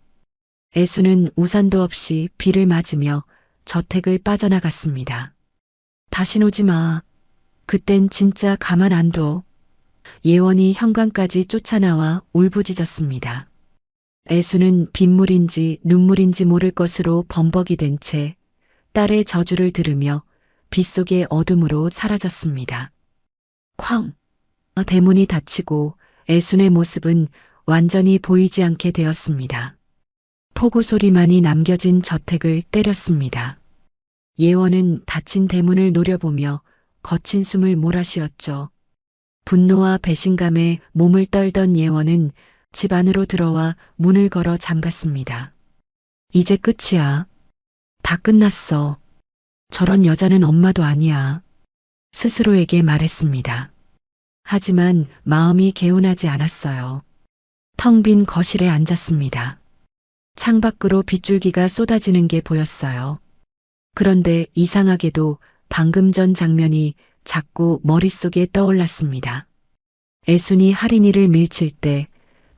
애수는 우산도 없이 비를 맞으며 저택을 빠져나갔습니다. 다신 오지 마. 그땐 진짜 가만 안 둬. 예원이 현관까지 쫓아나와 울부짖었습니다. 애수는 빗물인지 눈물인지 모를 것으로 범벅이 된 채 딸의 저주를 들으며 빗속의 어둠으로 사라졌습니다. 쾅! 대문이 닫히고 애순의 모습은 완전히 보이지 않게 되었습니다. 폭우 소리만이 남겨진 저택을 때렸습니다. 예원은 닫힌 대문을 노려보며 거친 숨을 몰아쉬었죠. 분노와 배신감에 몸을 떨던 예원은 집 안으로 들어와 문을 걸어 잠갔습니다. 이제 끝이야. 다 끝났어. 저런 여자는 엄마도 아니야. 스스로에게 말했습니다. 하지만 마음이 개운하지 않았어요. 텅 빈 거실에 앉았습니다. 창밖으로 빗줄기가 쏟아지는 게 보였어요. 그런데 이상하게도 방금 전 장면이 자꾸 머릿속에 떠올랐습니다. 애순이 할인이를 밀칠 때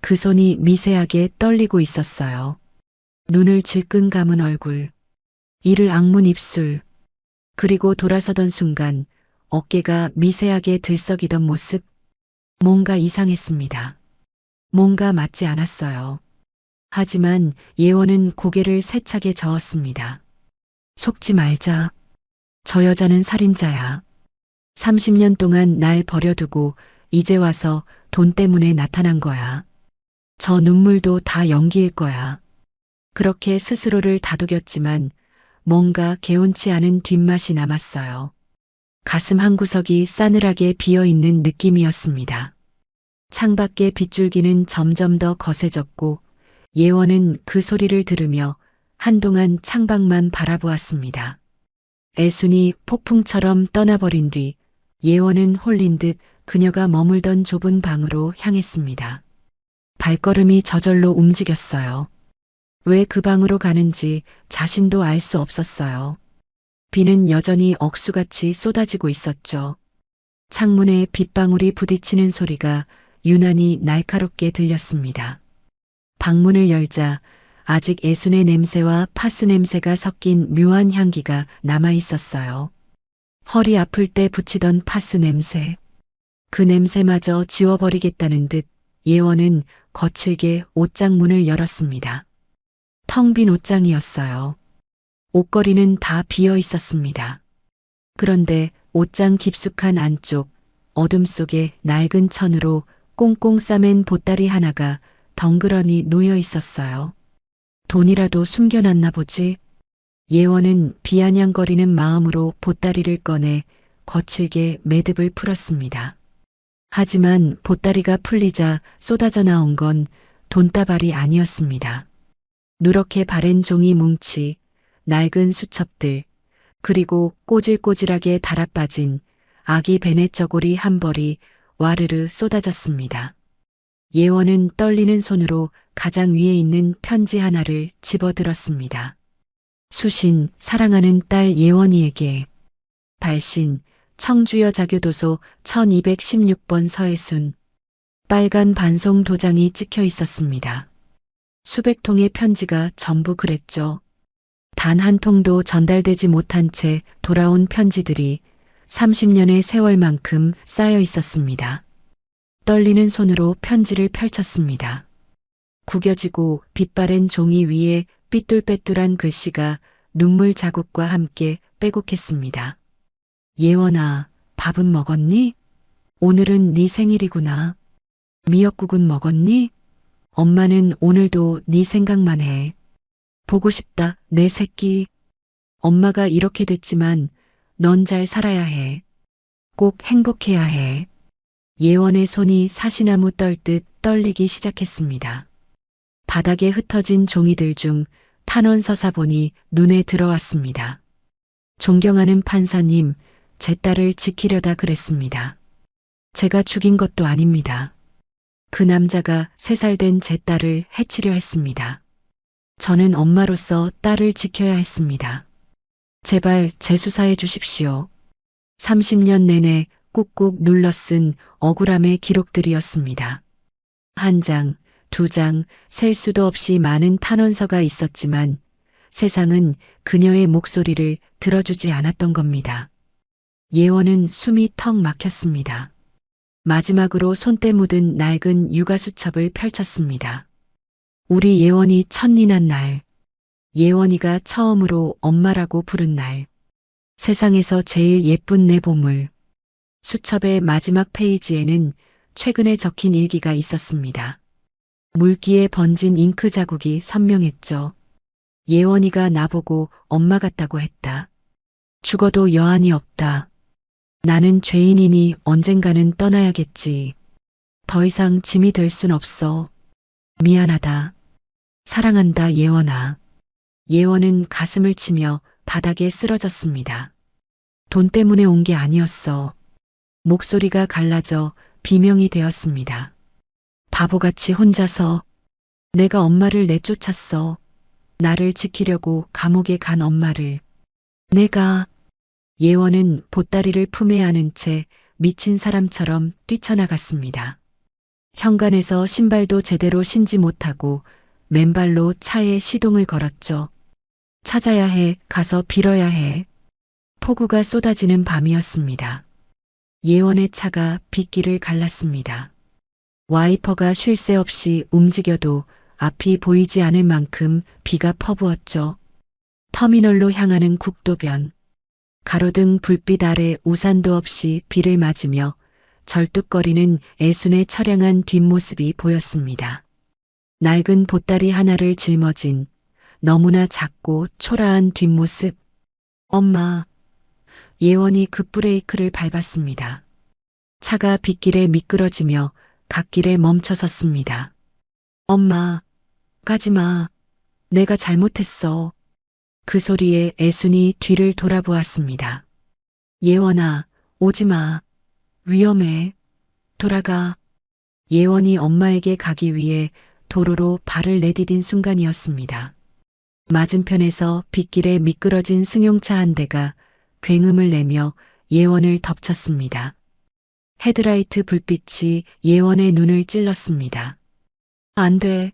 그 손이 미세하게 떨리고 있었어요. 눈을 질끈 감은 얼굴, 이를 악문 입술, 그리고 돌아서던 순간 어깨가 미세하게 들썩이던 모습, 뭔가 이상했습니다. 뭔가 맞지 않았어요. 하지만 예원은 고개를 세차게 저었습니다. 속지 말자. 저 여자는 살인자야. 30년 동안 날 버려두고 이제 와서 돈 때문에 나타난 거야. 저 눈물도 다 연기일 거야. 그렇게 스스로를 다독였지만 뭔가 개운치 않은 뒷맛이 남았어요. 가슴 한구석이 싸늘하게 비어있는 느낌이었습니다. 창밖의 빗줄기는 점점 더 거세졌고 예원은 그 소리를 들으며 한동안 창밖만 바라보았습니다. 애순이 폭풍처럼 떠나버린 뒤 예원은 홀린 듯 그녀가 머물던 좁은 방으로 향했습니다. 발걸음이 저절로 움직였어요. 왜 그 방으로 가는지 자신도 알 수 없었어요. 비는 여전히 억수같이 쏟아지고 있었죠. 창문에 빗방울이 부딪히는 소리가 유난히 날카롭게 들렸습니다. 방문을 열자 아직 애순의 냄새와 파스 냄새가 섞인 묘한 향기가 남아 있었어요. 허리 아플 때 붙이던 파스 냄새. 그 냄새마저 지워버리겠다는 듯 예원은 거칠게 옷장 문을 열었습니다. 텅 빈 옷장이었어요. 옷걸이는 다 비어 있었습니다. 그런데 옷장 깊숙한 안쪽 어둠 속에 낡은 천으로 꽁꽁 싸맨 보따리 하나가 덩그러니 놓여 있었어요. 돈이라도 숨겨놨나 보지. 예원은 비아냥거리는 마음으로 보따리를 꺼내 거칠게 매듭을 풀었습니다. 하지만 보따리가 풀리자 쏟아져 나온 건 돈다발이 아니었습니다. 누렇게 바랜 종이 뭉치, 낡은 수첩들, 그리고 꼬질꼬질하게 달아빠진 아기 베넷 저고리 한 벌이 와르르 쏟아졌습니다. 예원은 떨리는 손으로 가장 위에 있는 편지 하나를 집어들었습니다. 수신, 사랑하는 딸 예원이에게. 발신, 청주여자교도소 1216번 서혜순. 빨간 반송 도장이 찍혀 있었습니다. 수백 통의 편지가 전부 그랬죠. 단 한 통도 전달되지 못한 채 돌아온 편지들이 30년의 세월만큼 쌓여 있었습니다. 떨리는 손으로 편지를 펼쳤습니다. 구겨지고 빛바랜 종이 위에 삐뚤빼뚤한 글씨가 눈물 자국과 함께 빼곡했습니다. 예원아, 밥은 먹었니? 오늘은 네 생일이구나. 미역국은 먹었니? 엄마는 오늘도 네 생각만 해. 보고 싶다, 내 새끼. 엄마가 이렇게 됐지만 넌 잘 살아야 해. 꼭 행복해야 해. 예원의 손이 사시나무 떨듯 떨리기 시작했습니다. 바닥에 흩어진 종이들 중 탄원 서사본이 눈에 들어왔습니다. 존경하는 판사님, 제 딸을 지키려다 그랬습니다. 제가 죽인 것도 아닙니다. 그 남자가 3살 된 제 딸을 해치려 했습니다. 저는 엄마로서 딸을 지켜야 했습니다. 제발 재수사해 주십시오. 30년 내내 꾹꾹 눌러 쓴 억울함의 기록들이었습니다. 한 장, 2장, 셀 수도 없이 많은 탄원서가 있었지만 세상은 그녀의 목소리를 들어주지 않았던 겁니다. 예원은 숨이 턱 막혔습니다. 마지막으로 손때 묻은 낡은 육아수첩을 펼쳤습니다. 우리 예원이 첫일난 날, 예원이가 처음으로 엄마라고 부른 날, 세상에서 제일 예쁜 내 보물. 수첩의 마지막 페이지에는 최근에 적힌 일기가 있었습니다. 물기에 번진 잉크 자국이 선명했죠. 예원이가 나보고 엄마 같다고 했다. 죽어도 여한이 없다. 나는 죄인이니 언젠가는 떠나야겠지. 더 이상 짐이 될 순 없어. 미안하다. 사랑한다, 예원아. 예원은 가슴을 치며 바닥에 쓰러졌습니다. 돈 때문에 온 게 아니었어. 목소리가 갈라져 비명이 되었습니다. 바보같이 혼자서 내가 엄마를 내쫓았어. 나를 지키려고 감옥에 간 엄마를. 내가. 예원은 보따리를 품에 안은 채 미친 사람처럼 뛰쳐나갔습니다. 현관에서 신발도 제대로 신지 못하고 맨발로 차에 시동을 걸었죠. 찾아야 해, 가서 빌어야 해. 폭우가 쏟아지는 밤이었습니다. 예원의 차가 빗길을 갈랐습니다. 와이퍼가 쉴 새 없이 움직여도 앞이 보이지 않을 만큼 비가 퍼부었죠. 터미널로 향하는 국도변. 가로등 불빛 아래 우산도 없이 비를 맞으며 절뚝거리는 애순의 처량한 뒷모습이 보였습니다. 낡은 보따리 하나를 짊어진 너무나 작고 초라한 뒷모습. 엄마. 예원이 급브레이크를 밟았습니다. 차가 빗길에 미끄러지며 갓길에 멈춰섰습니다. 엄마, 가지마. 내가 잘못했어. 그 소리에 애순이 뒤를 돌아보았습니다. 예원아, 오지마. 위험해. 돌아가. 예원이 엄마에게 가기 위해 도로로 발을 내디딘 순간이었습니다. 맞은편에서 빗길에 미끄러진 승용차 한 대가 굉음을 내며 예원을 덮쳤습니다. 헤드라이트 불빛이 예원의 눈을 찔렀습니다. 안 돼.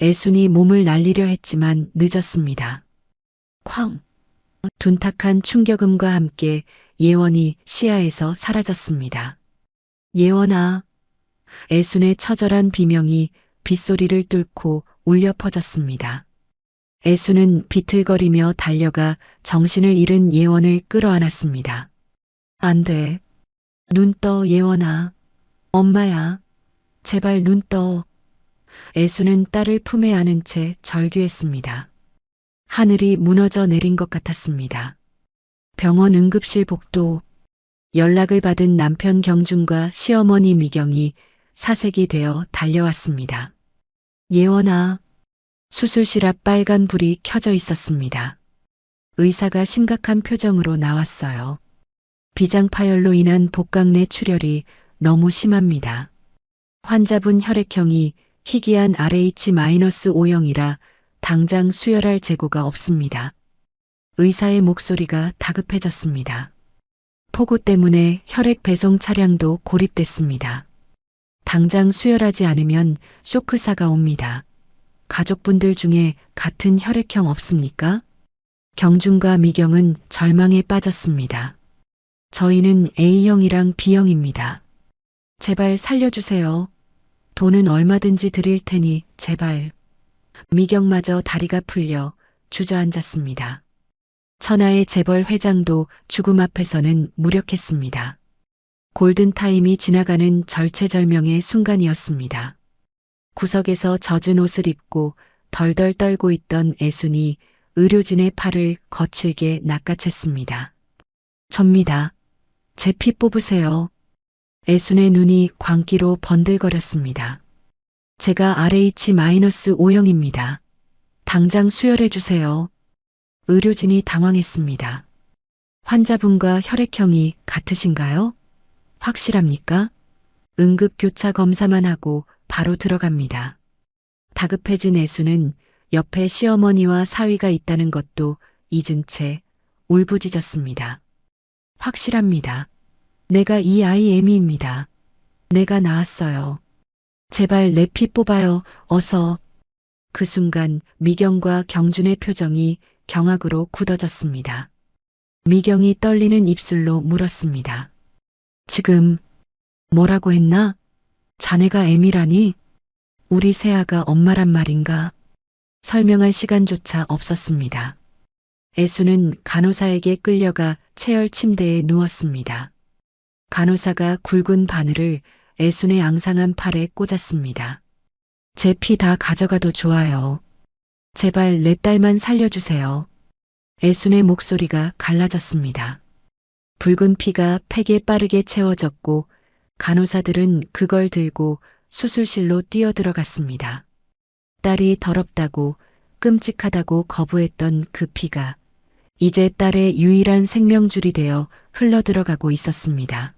애순이 몸을 날리려 했지만 늦었습니다. 쾅! 둔탁한 충격음과 함께 예원이 시야에서 사라졌습니다. 예원아. 애순의 처절한 비명이 빗소리를 뚫고 울려 퍼졌습니다. 애순은 비틀거리며 달려가 정신을 잃은 예원을 끌어안았습니다. 안 돼. 눈 떠, 예원아. 엄마야. 제발 눈 떠. 애순은 딸을 품에 안은 채 절규했습니다. 하늘이 무너져 내린 것 같았습니다. 병원 응급실 복도. 연락을 받은 남편 경준과 시어머니 미경이 사색이 되어 달려왔습니다. 예원아. 수술실 앞 빨간 불이 켜져 있었습니다. 의사가 심각한 표정으로 나왔어요. 비장 파열로 인한 복강 내 출혈이 너무 심합니다. 환자분 혈액형이 희귀한 RH-O형이라 당장 수혈할 재고가 없습니다. 의사의 목소리가 다급해졌습니다. 폭우 때문에 혈액 배송 차량도 고립됐습니다. 당장 수혈하지 않으면 쇼크사가 옵니다. 가족분들 중에 같은 혈액형 없습니까? 경준과 미경은 절망에 빠졌습니다. 저희는 A형이랑 B형입니다. 제발 살려주세요. 돈은 얼마든지 드릴 테니 제발. 미경마저 다리가 풀려 주저앉았습니다. 천하의 재벌 회장도 죽음 앞에서는 무력했습니다. 골든타임이 지나가는 절체절명의 순간이었습니다. 구석에서 젖은 옷을 입고 덜덜 떨고 있던 애순이 의료진의 팔을 거칠게 낚아챘습니다. 접니다. 제 피 뽑으세요. 애순의 눈이 광기로 번들거렸습니다. 제가 RH-5형입니다. 당장 수혈해 주세요. 의료진이 당황했습니다. 환자분과 혈액형이 같으신가요? 확실합니까? 응급교차 검사만 하고 바로 들어갑니다. 다급해진 애수는 옆에 시어머니와 사위가 있다는 것도 잊은 채 울부짖었습니다. 확실합니다. 내가 이 아이 애미입니다. 내가 낳았어요. 제발 내 피 뽑아요. 어서. 그 순간 미경과 경준의 표정이 경악으로 굳어졌습니다. 미경이 떨리는 입술로 물었습니다. 지금 뭐라고 했나? 자네가 애미라니? 우리 새아가 엄마란 말인가? 설명할 시간조차 없었습니다. 애수는 간호사에게 끌려가 체열 침대에 누웠습니다. 간호사가 굵은 바늘을 애순의 앙상한 팔에 꽂았습니다. 제 피 다 가져가도 좋아요. 제발 내 딸만 살려주세요. 애순의 목소리가 갈라졌습니다. 붉은 피가 팩에 빠르게 채워졌고 간호사들은 그걸 들고 수술실로 뛰어들어갔습니다. 딸이 더럽다고 끔찍하다고 거부했던 그 피가 이제 딸의 유일한 생명줄이 되어 흘러들어가고 있었습니다.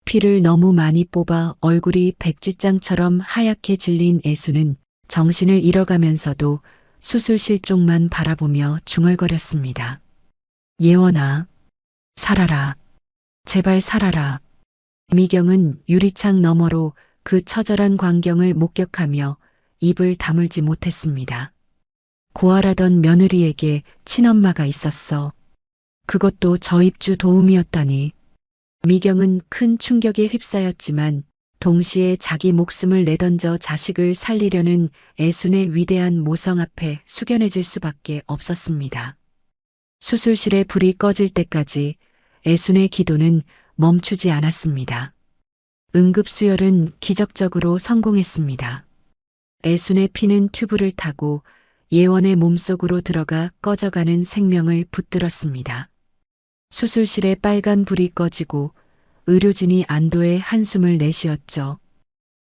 피를 너무 많이 뽑아 얼굴이 백지장처럼 하얗게 질린 애수는 정신을 잃어가면서도 수술실 쪽만 바라보며 중얼거렸습니다. 예원아, 살아라. 제발 살아라. 미경은 유리창 너머로 그 처절한 광경을 목격하며 입을 다물지 못했습니다. 고아라던 며느리에게 친엄마가 있었어. 그것도 저 입주 도움이었다니. 미경은 큰 충격에 휩싸였지만 동시에 자기 목숨을 내던져 자식을 살리려는 애순의 위대한 모성 앞에 숙연해질 수밖에 없었습니다. 수술실에 불이 꺼질 때까지 애순의 기도는 멈추지 않았습니다. 응급수혈은 기적적으로 성공했습니다. 애순의 피는 튜브를 타고 예원의 몸속으로 들어가 꺼져가는 생명을 붙들었습니다. 수술실에 빨간 불이 꺼지고 의료진이 안도의 한숨을 내쉬었죠.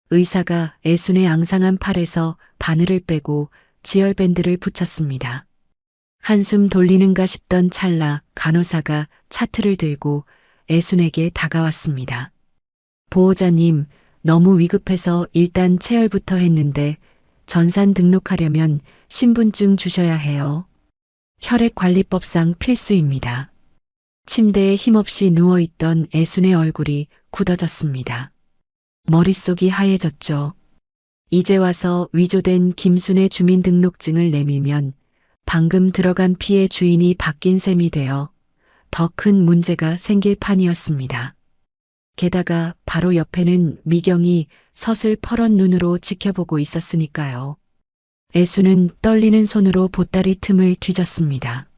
의사가 애순의 앙상한 팔에서 바늘을 빼고 지혈밴드를 붙였습니다. 한숨 돌리는가 싶던 찰나 간호사가 차트를 들고 애순에게 다가왔습니다. 보호자님, 너무 위급해서 일단 체열부터 했는데 전산 등록하려면 신분증 주셔야 해요. 혈액관리법상 필수입니다. 침대에 힘없이 누워있던 애순의 얼굴이 굳어졌습니다. 머릿속이 하얘졌죠. 이제 와서 위조된 김순의 주민등록증을 내밀면 방금 들어간 피의 주인이 바뀐 셈이 되어 더 큰 문제가 생길 판이었습니다. 게다가 바로 옆에는 미경이 서슬퍼런 눈으로 지켜보고 있었으니까요. 애수는 떨리는 손으로 보따리 틈을 뒤졌습니다.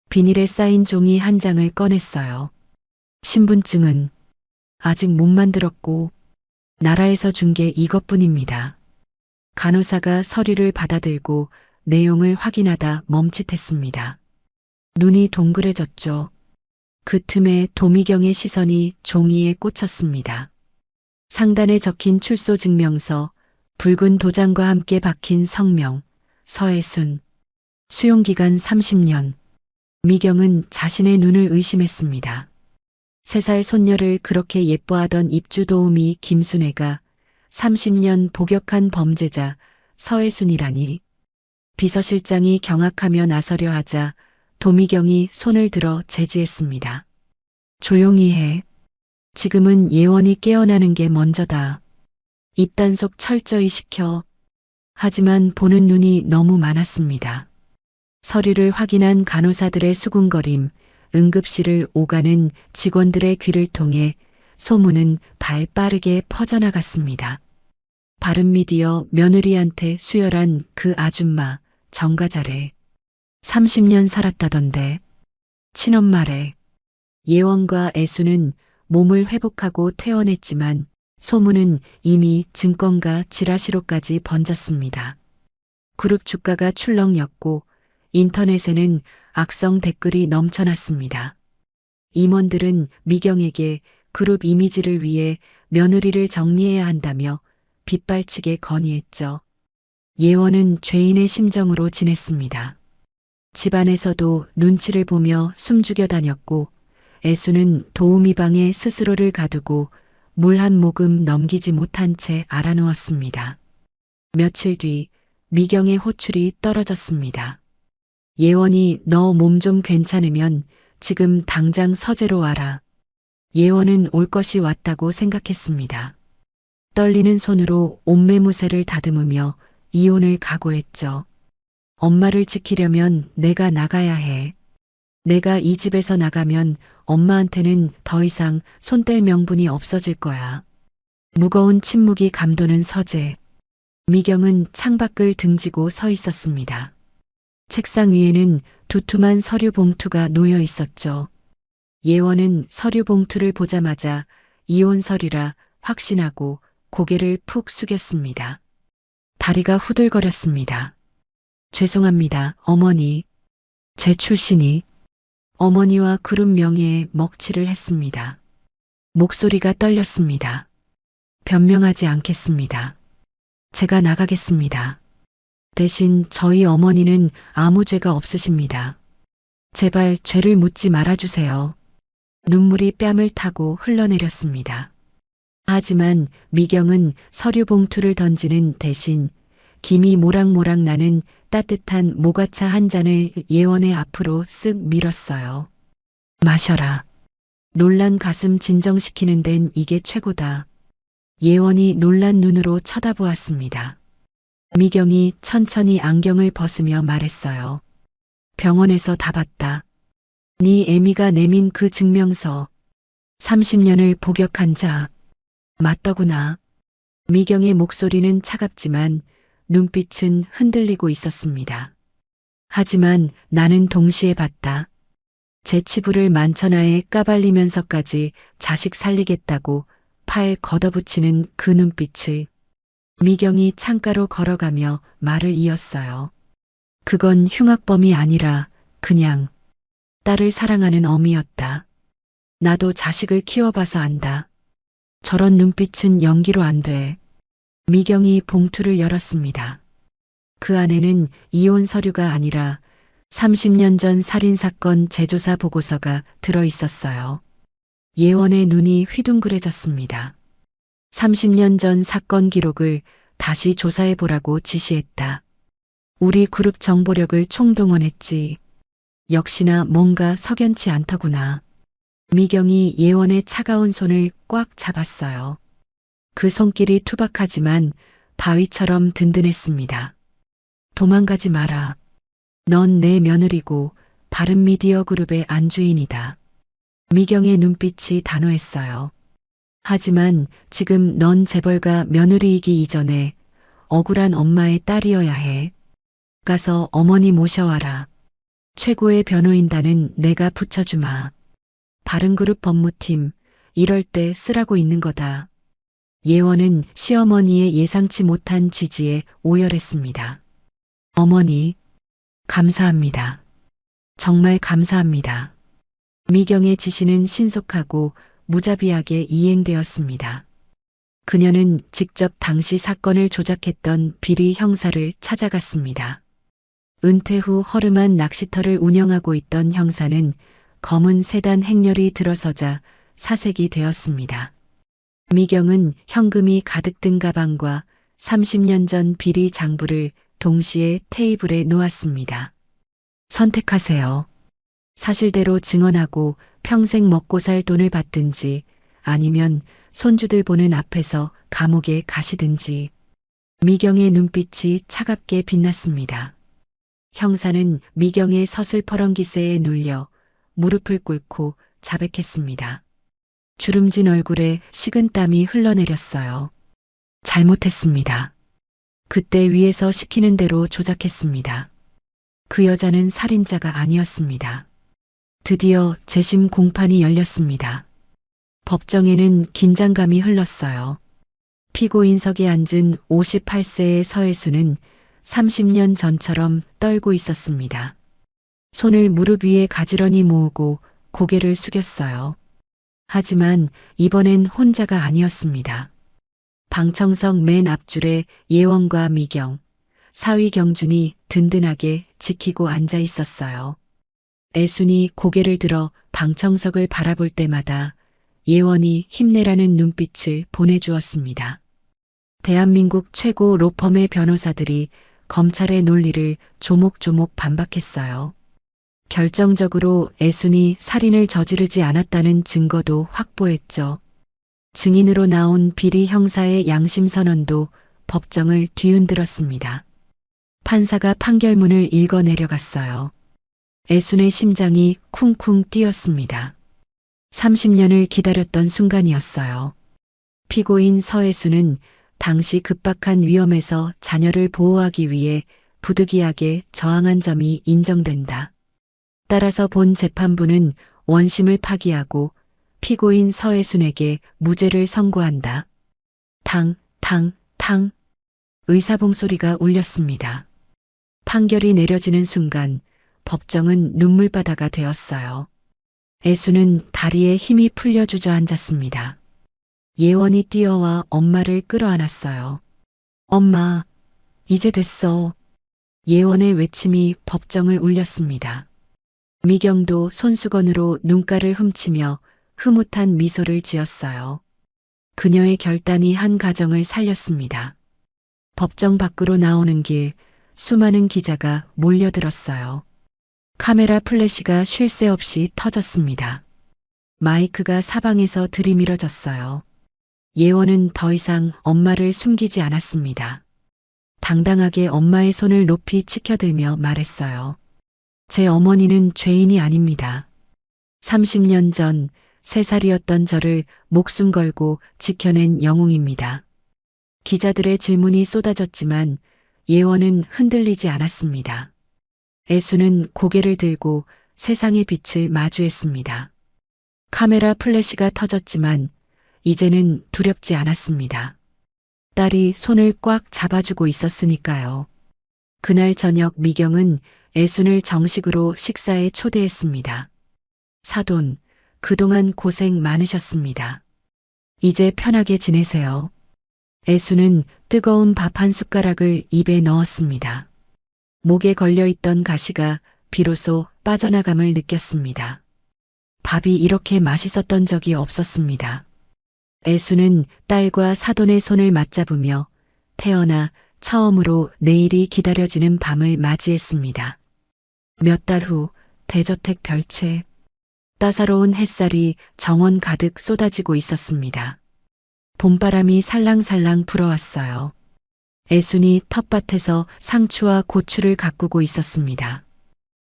비닐에 쌓인 종이 한 장을 꺼냈어요. 신분증은 아직 못 만들었고 나라에서 준 게 이것뿐입니다. 간호사가 서류를 받아들고 내용을 확인하다 멈칫했습니다. 눈이 동그래졌죠. 그 틈에 도미경의 시선이 종이에 꽂혔습니다. 상단에 적힌 출소 증명서, 붉은 도장과 함께 박힌 성명, 서애순, 수용기간 30년. 미경은 자신의 눈을 의심했습니다. 3살 손녀를 그렇게 예뻐하던 입주도우미 김순애가 30년 복역한 범죄자 서애순이라니. 비서실장이 경악하며 나서려 하자 도미경이 손을 들어 제지했습니다. 조용히 해. 지금은 예원이 깨어나는 게 먼저다. 입단속 철저히 시켜. 하지만 보는 눈이 너무 많았습니다. 서류를 확인한 간호사들의 수군거림, 응급실을 오가는 직원들의 귀를 통해 소문은 발 빠르게 퍼져나갔습니다. 바른미디어 며느리한테 수혈한 그 아줌마 정가자래. 30년 살았다던데. 친엄마래. 예원과 애수는 몸을 회복하고 퇴원했지만 소문은 이미 증권가 지라시로까지 번졌습니다. 그룹 주가가 출렁였고 인터넷에는 악성 댓글이 넘쳐났습니다. 임원들은 미경에게 그룹 이미지를 위해 며느리를 정리해야 한다며 빗발치게 건의했죠. 예원은 죄인의 심정으로 지냈습니다. 집안에서도 눈치를 보며 숨죽여 다녔고 애수는 도우미 방에 스스로를 가두고 물 한 모금 넘기지 못한 채 알아누웠습니다. 며칠 뒤 미경의 호출이 떨어졌습니다. 예원이 너 몸 좀 괜찮으면 지금 당장 서재로 와라. 예원은 올 것이 왔다고 생각했습니다. 떨리는 손으로 옷매무새를 다듬으며 이혼을 각오했죠. 엄마를 지키려면 내가 나가야 해. 내가 이 집에서 나가면 엄마한테는 더 이상 손뗄 명분이 없어질 거야. 무거운 침묵이 감도는 서재. 미경은 창밖을 등지고 서 있었습니다. 책상 위에는 두툼한 서류 봉투가 놓여 있었죠. 예원은 서류 봉투를 보자마자 이혼 서류라 확신하고 고개를 푹 숙였습니다. 다리가 후들거렸습니다. 죄송합니다, 어머니. 제 출신이. 어머니와 그룹 명예에 먹칠을 했습니다. 목소리가 떨렸습니다. 변명하지 않겠습니다. 제가 나가겠습니다. 대신 저희 어머니는 아무 죄가 없으십니다. 제발 죄를 묻지 말아주세요. 눈물이 뺨을 타고 흘러내렸습니다. 하지만 미경은 서류 봉투를 던지는 대신 김이 모락모락 나는 따뜻한 모가차 한 잔을 예원의 앞으로 쓱 밀었어요. 마셔라. 놀란 가슴 진정시키는 데는 이게 최고다. 예원이 놀란 눈으로 쳐다보았습니다. 미경이 천천히 안경을 벗으며 말했어요. 병원에서 다 봤다. 네 애미가 내민 그 증명서. 30년을 복역한 자. 맞더구나. 미경의 목소리는 차갑지만 눈빛은 흔들리고 있었습니다. 하지만 나는 동시에 봤다. 제 치부를 만천하에 까발리면서까지 자식 살리겠다고 팔 걷어붙이는 그 눈빛을. 미경이 창가로 걸어가며 말을 이었어요. 그건 흉악범이 아니라 그냥 딸을 사랑하는 어미였다. 나도 자식을 키워봐서 안다. 저런 눈빛은 연기로 안 돼. 미경이 봉투를 열었습니다. 그 안에는 이혼 서류가 아니라 30년 전 살인사건 재조사 보고서가 들어 있었어요. 예원의 눈이 휘둥그레졌습니다. 30년 전 사건 기록을 다시 조사해 보라고 지시했다. 우리 그룹 정보력을 총동원했지. 역시나 뭔가 석연치 않더구나. 미경이 예원의 차가운 손을 꽉 잡았어요. 그 손길이 투박하지만 바위처럼 든든했습니다. 도망가지 마라. 넌 내 며느리고 바른미디어 그룹의 안주인이다. 미경의 눈빛이 단호했어요. 하지만 지금 넌 재벌가 며느리이기 이전에 억울한 엄마의 딸이어야 해. 가서 어머니 모셔와라. 최고의 변호인단은 내가 붙여주마. 바른그룹 법무팀, 이럴 때 쓰라고 있는 거다. 예원은 시어머니의 예상치 못한 지지에 오열했습니다. 어머니, 감사합니다. 정말 감사합니다. 미경의 지시는 신속하고 무자비하게 이행되었습니다. 그녀는 직접 당시 사건을 조작했던 비리 형사를 찾아갔습니다. 은퇴 후 허름한 낚시터를 운영하고 있던 형사는 검은 세단 행렬이 들어서자 사색이 되었습니다. 미경은 현금이 가득 든 가방과 30년 전 비리 장부를 동시에 테이블에 놓았습니다. 선택하세요. 사실대로 증언하고 평생 먹고 살 돈을 받든지 아니면 손주들 보는 앞에서 감옥에 가시든지. 미경의 눈빛이 차갑게 빛났습니다. 형사는 미경의 서슬퍼런 기세에 눌려 무릎을 꿇고 자백했습니다. 주름진 얼굴에 식은땀이 흘러내렸어요. 잘못했습니다. 그때 위에서 시키는 대로 조작했습니다. 그 여자는 살인자가 아니었습니다. 드디어 재심 공판이 열렸습니다. 법정에는 긴장감이 흘렀어요. 피고인석에 앉은 58세의 서혜수는 30년 전처럼 떨고 있었습니다. 손을 무릎 위에 가지런히 모으고 고개를 숙였어요. 하지만 이번엔 혼자가 아니었습니다. 방청석 맨 앞줄에 예원과 미경, 사위 경준이 든든하게 지키고 앉아 있었어요. 애순이 고개를 들어 방청석을 바라볼 때마다 예원이 힘내라는 눈빛을 보내주었습니다. 대한민국 최고 로펌의 변호사들이 검찰의 논리를 조목조목 반박했어요. 결정적으로 애순이 살인을 저지르지 않았다는 증거도 확보했죠. 증인으로 나온 비리 형사의 양심 선언도 법정을 뒤흔들었습니다. 판사가 판결문을 읽어 내려갔어요. 애순의 심장이 쿵쿵 뛰었습니다. 30년을 기다렸던 순간이었어요. 피고인 서혜수는 당시 급박한 위험에서 자녀를 보호하기 위해 부득이하게 저항한 점이 인정된다. 따라서 본 재판부는 원심을 파기하고 피고인 서혜순에게 무죄를 선고한다. 탕, 탕, 탕. 의사봉 소리가 울렸습니다. 판결이 내려지는 순간 법정은 눈물바다가 되었어요. 애수는 다리에 힘이 풀려 주저앉았습니다. 예원이 뛰어와 엄마를 끌어안았어요. 엄마, 이제 됐어. 예원의 외침이 법정을 울렸습니다. 미경도 손수건으로 눈가를 훔치며 흐뭇한 미소를 지었어요. 그녀의 결단이 한 가정을 살렸습니다. 법정 밖으로 나오는 길 수많은 기자가 몰려들었어요. 카메라 플래시가 쉴 새 없이 터졌습니다. 마이크가 사방에서 들이밀어졌어요. 예원은 더 이상 엄마를 숨기지 않았습니다. 당당하게 엄마의 손을 높이 치켜들며 말했어요. 제 어머니는 죄인이 아닙니다. 30년 전 3살이었던 저를 목숨 걸고 지켜낸 영웅입니다. 기자들의 질문이 쏟아졌지만 예원은 흔들리지 않았습니다. 애수는 고개를 들고 세상의 빛을 마주했습니다. 카메라 플래시가 터졌지만 이제는 두렵지 않았습니다. 딸이 손을 꽉 잡아주고 있었으니까요. 그날 저녁 미경은 애순을 정식으로 식사에 초대했습니다. 사돈, 그동안 고생 많으셨습니다. 이제 편하게 지내세요. 애순은 뜨거운 밥 한 숟가락을 입에 넣었습니다. 목에 걸려있던 가시가 비로소 빠져나감을 느꼈습니다. 밥이 이렇게 맛있었던 적이 없었습니다. 애수는 딸과 사돈의 손을 맞잡으며 태어나 처음으로 내일이 기다려지는 밤을 맞이했습니다. 몇 달 후 대저택 별채. 따사로운 햇살이 정원 가득 쏟아지고 있었습니다. 봄바람이 살랑살랑 불어왔어요. 애순이 텃밭에서 상추와 고추를 가꾸고 있었습니다.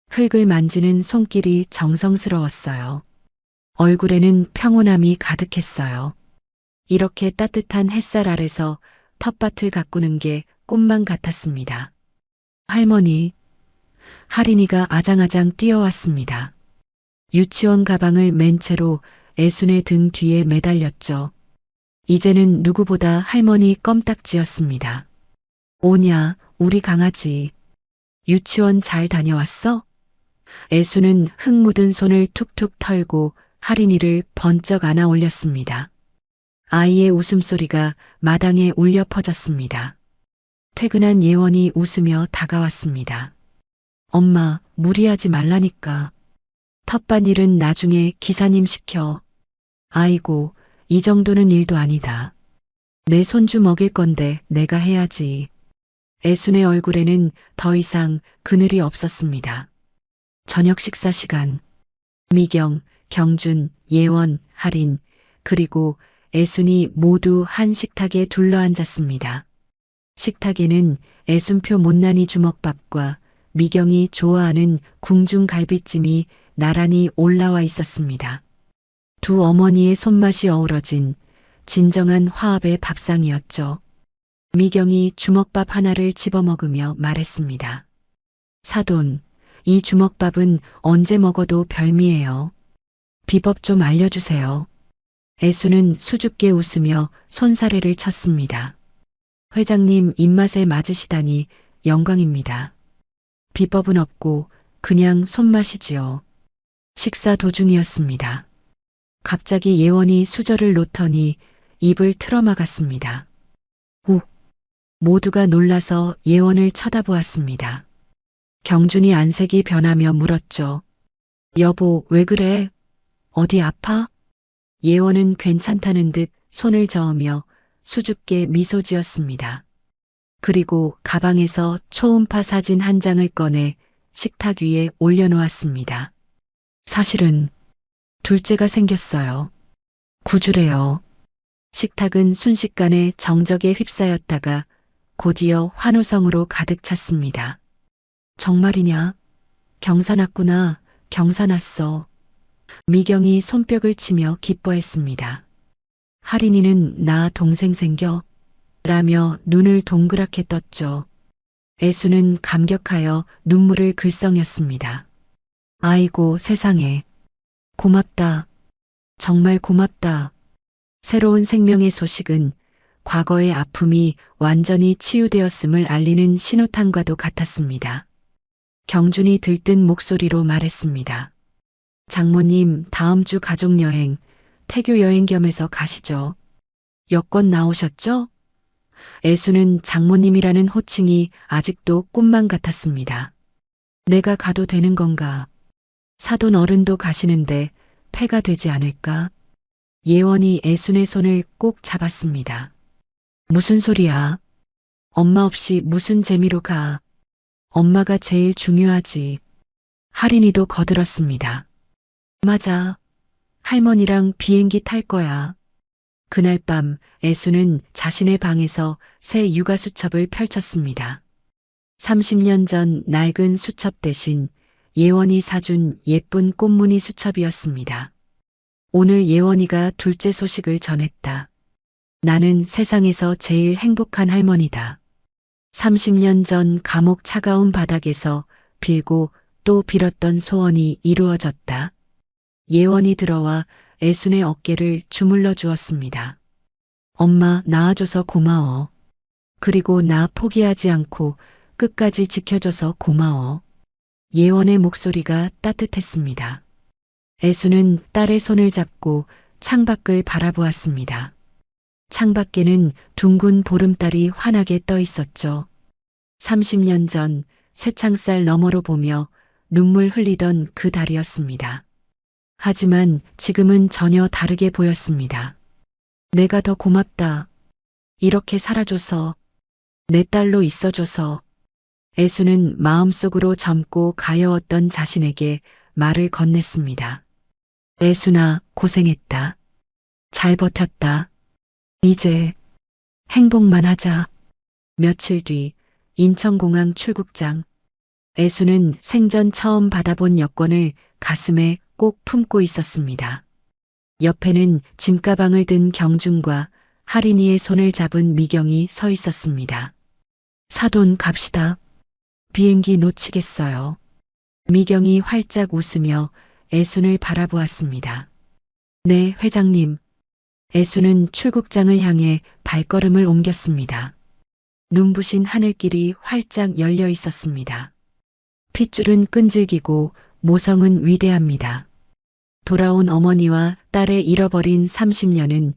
흙을 만지는 손길이 정성스러웠어요. 얼굴에는 평온함이 가득했어요. 이렇게 따뜻한 햇살 아래서 텃밭을 가꾸는 게 꿈만 같았습니다. 할머니, 할인이가 아장아장 뛰어왔습니다. 유치원 가방을 맨 채로 애순의 등 뒤에 매달렸죠. 이제는 누구보다 할머니 껌딱지였습니다. 오냐, 우리 강아지. 유치원 잘 다녀왔어? 애순은 흙 묻은 손을 툭툭 털고 할인이를 번쩍 안아 올렸습니다. 아이의 웃음소리가 마당에 울려 퍼졌습니다. 퇴근한 예원이 웃으며 다가왔습니다. 엄마, 무리하지 말라니까. 텃밭 일은 나중에 기사님 시켜. 아이고, 이 정도는 일도 아니다. 내 손주 먹일 건데 내가 해야지. 애순의 얼굴에는 더 이상 그늘이 없었습니다. 저녁 식사 시간. 미경, 경준, 예원, 할인, 그리고 애순이 모두 한 식탁에 둘러앉았습니다. 식탁에는 애순표 못난이 주먹밥과 미경이 좋아하는 궁중 갈비찜이 나란히 올라와 있었습니다. 두 어머니의 손맛이 어우러진 진정한 화합의 밥상이었죠. 미경이 주먹밥 하나를 집어먹으며 말했습니다. 사돈, 이 주먹밥은 언제 먹어도 별미예요. 비법 좀 알려주세요. 애수는 수줍게 웃으며 손사래를 쳤습니다. 회장님 입맛에 맞으시다니 영광입니다. 비법은 없고 그냥 손맛이지요. 식사 도중이었습니다. 갑자기 예원이 수저를 놓더니 입을 틀어막았습니다. 욱! 모두가 놀라서 예원을 쳐다보았습니다. 경준이 안색이 변하며 물었죠. 여보, 왜 그래? 어디 아파? 예원은 괜찮다는 듯 손을 저으며 수줍게 미소 지었습니다. 그리고 가방에서 초음파 사진 한 장을 꺼내 식탁 위에 올려놓았습니다. 사실은 둘째가 생겼어요. 구주래요. 식탁은 순식간에 정적에 휩싸였다가 곧이어 환호성으로 가득 찼습니다. 정말이냐? 경사났구나. 경사났어. 미경이 손뼉을 치며 기뻐했습니다. 할인이는 나 동생 생겨? 라며 눈을 동그랗게 떴죠. 애수는 감격하여 눈물을 글썽였습니다. 아이고 세상에. 고맙다. 정말 고맙다. 새로운 생명의 소식은 과거의 아픔이 완전히 치유되었음을 알리는 신호탄과도 같았습니다. 경준이 들뜬 목소리로 말했습니다. 장모님, 다음 주 가족여행, 태교 여행 겸해서 가시죠. 여권 나오셨죠? 애수는 장모님이라는 호칭이 아직도 꿈만 같았습니다. 내가 가도 되는 건가? 사돈 어른도 가시는데 폐가 되지 않을까? 예원이 애순의 손을 꼭 잡았습니다. 무슨 소리야? 엄마 없이 무슨 재미로 가? 엄마가 제일 중요하지. 할인이도 거들었습니다. 맞아. 할머니랑 비행기 탈 거야. 그날 밤 애수는 자신의 방에서 새 육아 수첩을 펼쳤습니다. 30년 전 낡은 수첩 대신 예원이 사준 예쁜 꽃무늬 수첩이었습니다. 오늘 예원이가 둘째 소식을 전했다. 나는 세상에서 제일 행복한 할머니다. 30년 전 감옥 차가운 바닥에서 빌고 또 빌었던 소원이 이루어졌다. 예원이 들어와 애순의 어깨를 주물러 주었습니다. 엄마 낳아줘서 고마워. 그리고 나 포기하지 않고 끝까지 지켜줘서 고마워. 예원의 목소리가 따뜻했습니다. 애수는 딸의 손을 잡고 창밖을 바라보았습니다. 창밖에는 둥근 보름달이 환하게 떠 있었죠. 30년 전 쇠창살 너머로 보며 눈물 흘리던 그 달이었습니다. 하지만 지금은 전혀 다르게 보였습니다. 내가 더 고맙다. 이렇게 살아줘서, 내 딸로 있어줘서. 애수는 마음속으로 젊고 가여웠던 자신에게 말을 건넸습니다. 애순아, 고생했다. 잘 버텼다. 이제 행복만 하자. 며칠 뒤 인천공항 출국장. 애수는 생전 처음 받아본 여권을 가슴에 꼭 품고 있었습니다. 옆에는 짐가방을 든 경준과 할인이의 손을 잡은 미경이 서 있었습니다. 사돈 갑시다. 비행기 놓치겠어요. 미경이 활짝 웃으며 애순을 바라보았습니다. 네, 회장님. 애순은 출국장을 향해 발걸음을 옮겼습니다. 눈부신 하늘길이 활짝 열려 있었습니다. 핏줄은 끈질기고 모성은 위대합니다. 돌아온 어머니와 딸의 잃어버린 30년은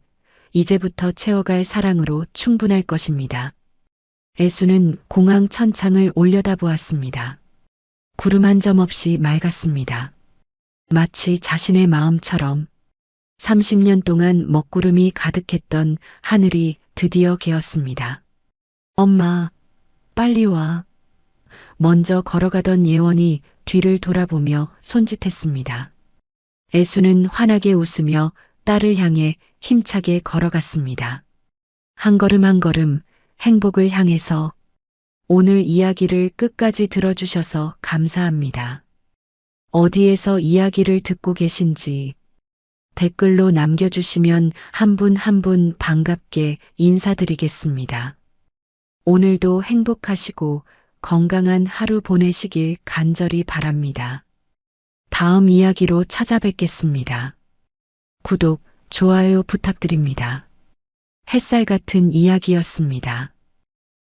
이제부터 채워갈 사랑으로 충분할 것입니다. 애수는 공항 천창을 올려다보았습니다. 구름 한 점 없이 맑았습니다. 마치 자신의 마음처럼 30년 동안 먹구름이 가득했던 하늘이 드디어 개었습니다. 엄마, 빨리 와. 먼저 걸어가던 예원이 뒤를 돌아보며 손짓했습니다. 애수는 환하게 웃으며 딸을 향해 힘차게 걸어갔습니다. 한 걸음 한 걸음 행복을 향해서. 오늘 이야기를 끝까지 들어주셔서 감사합니다. 어디에서 이야기를 듣고 계신지 댓글로 남겨주시면 한 분 한 분 반갑게 인사드리겠습니다. 오늘도 행복하시고 건강한 하루 보내시길 간절히 바랍니다. 다음 이야기로 찾아뵙겠습니다. 구독, 좋아요 부탁드립니다. 햇살 같은 이야기였습니다.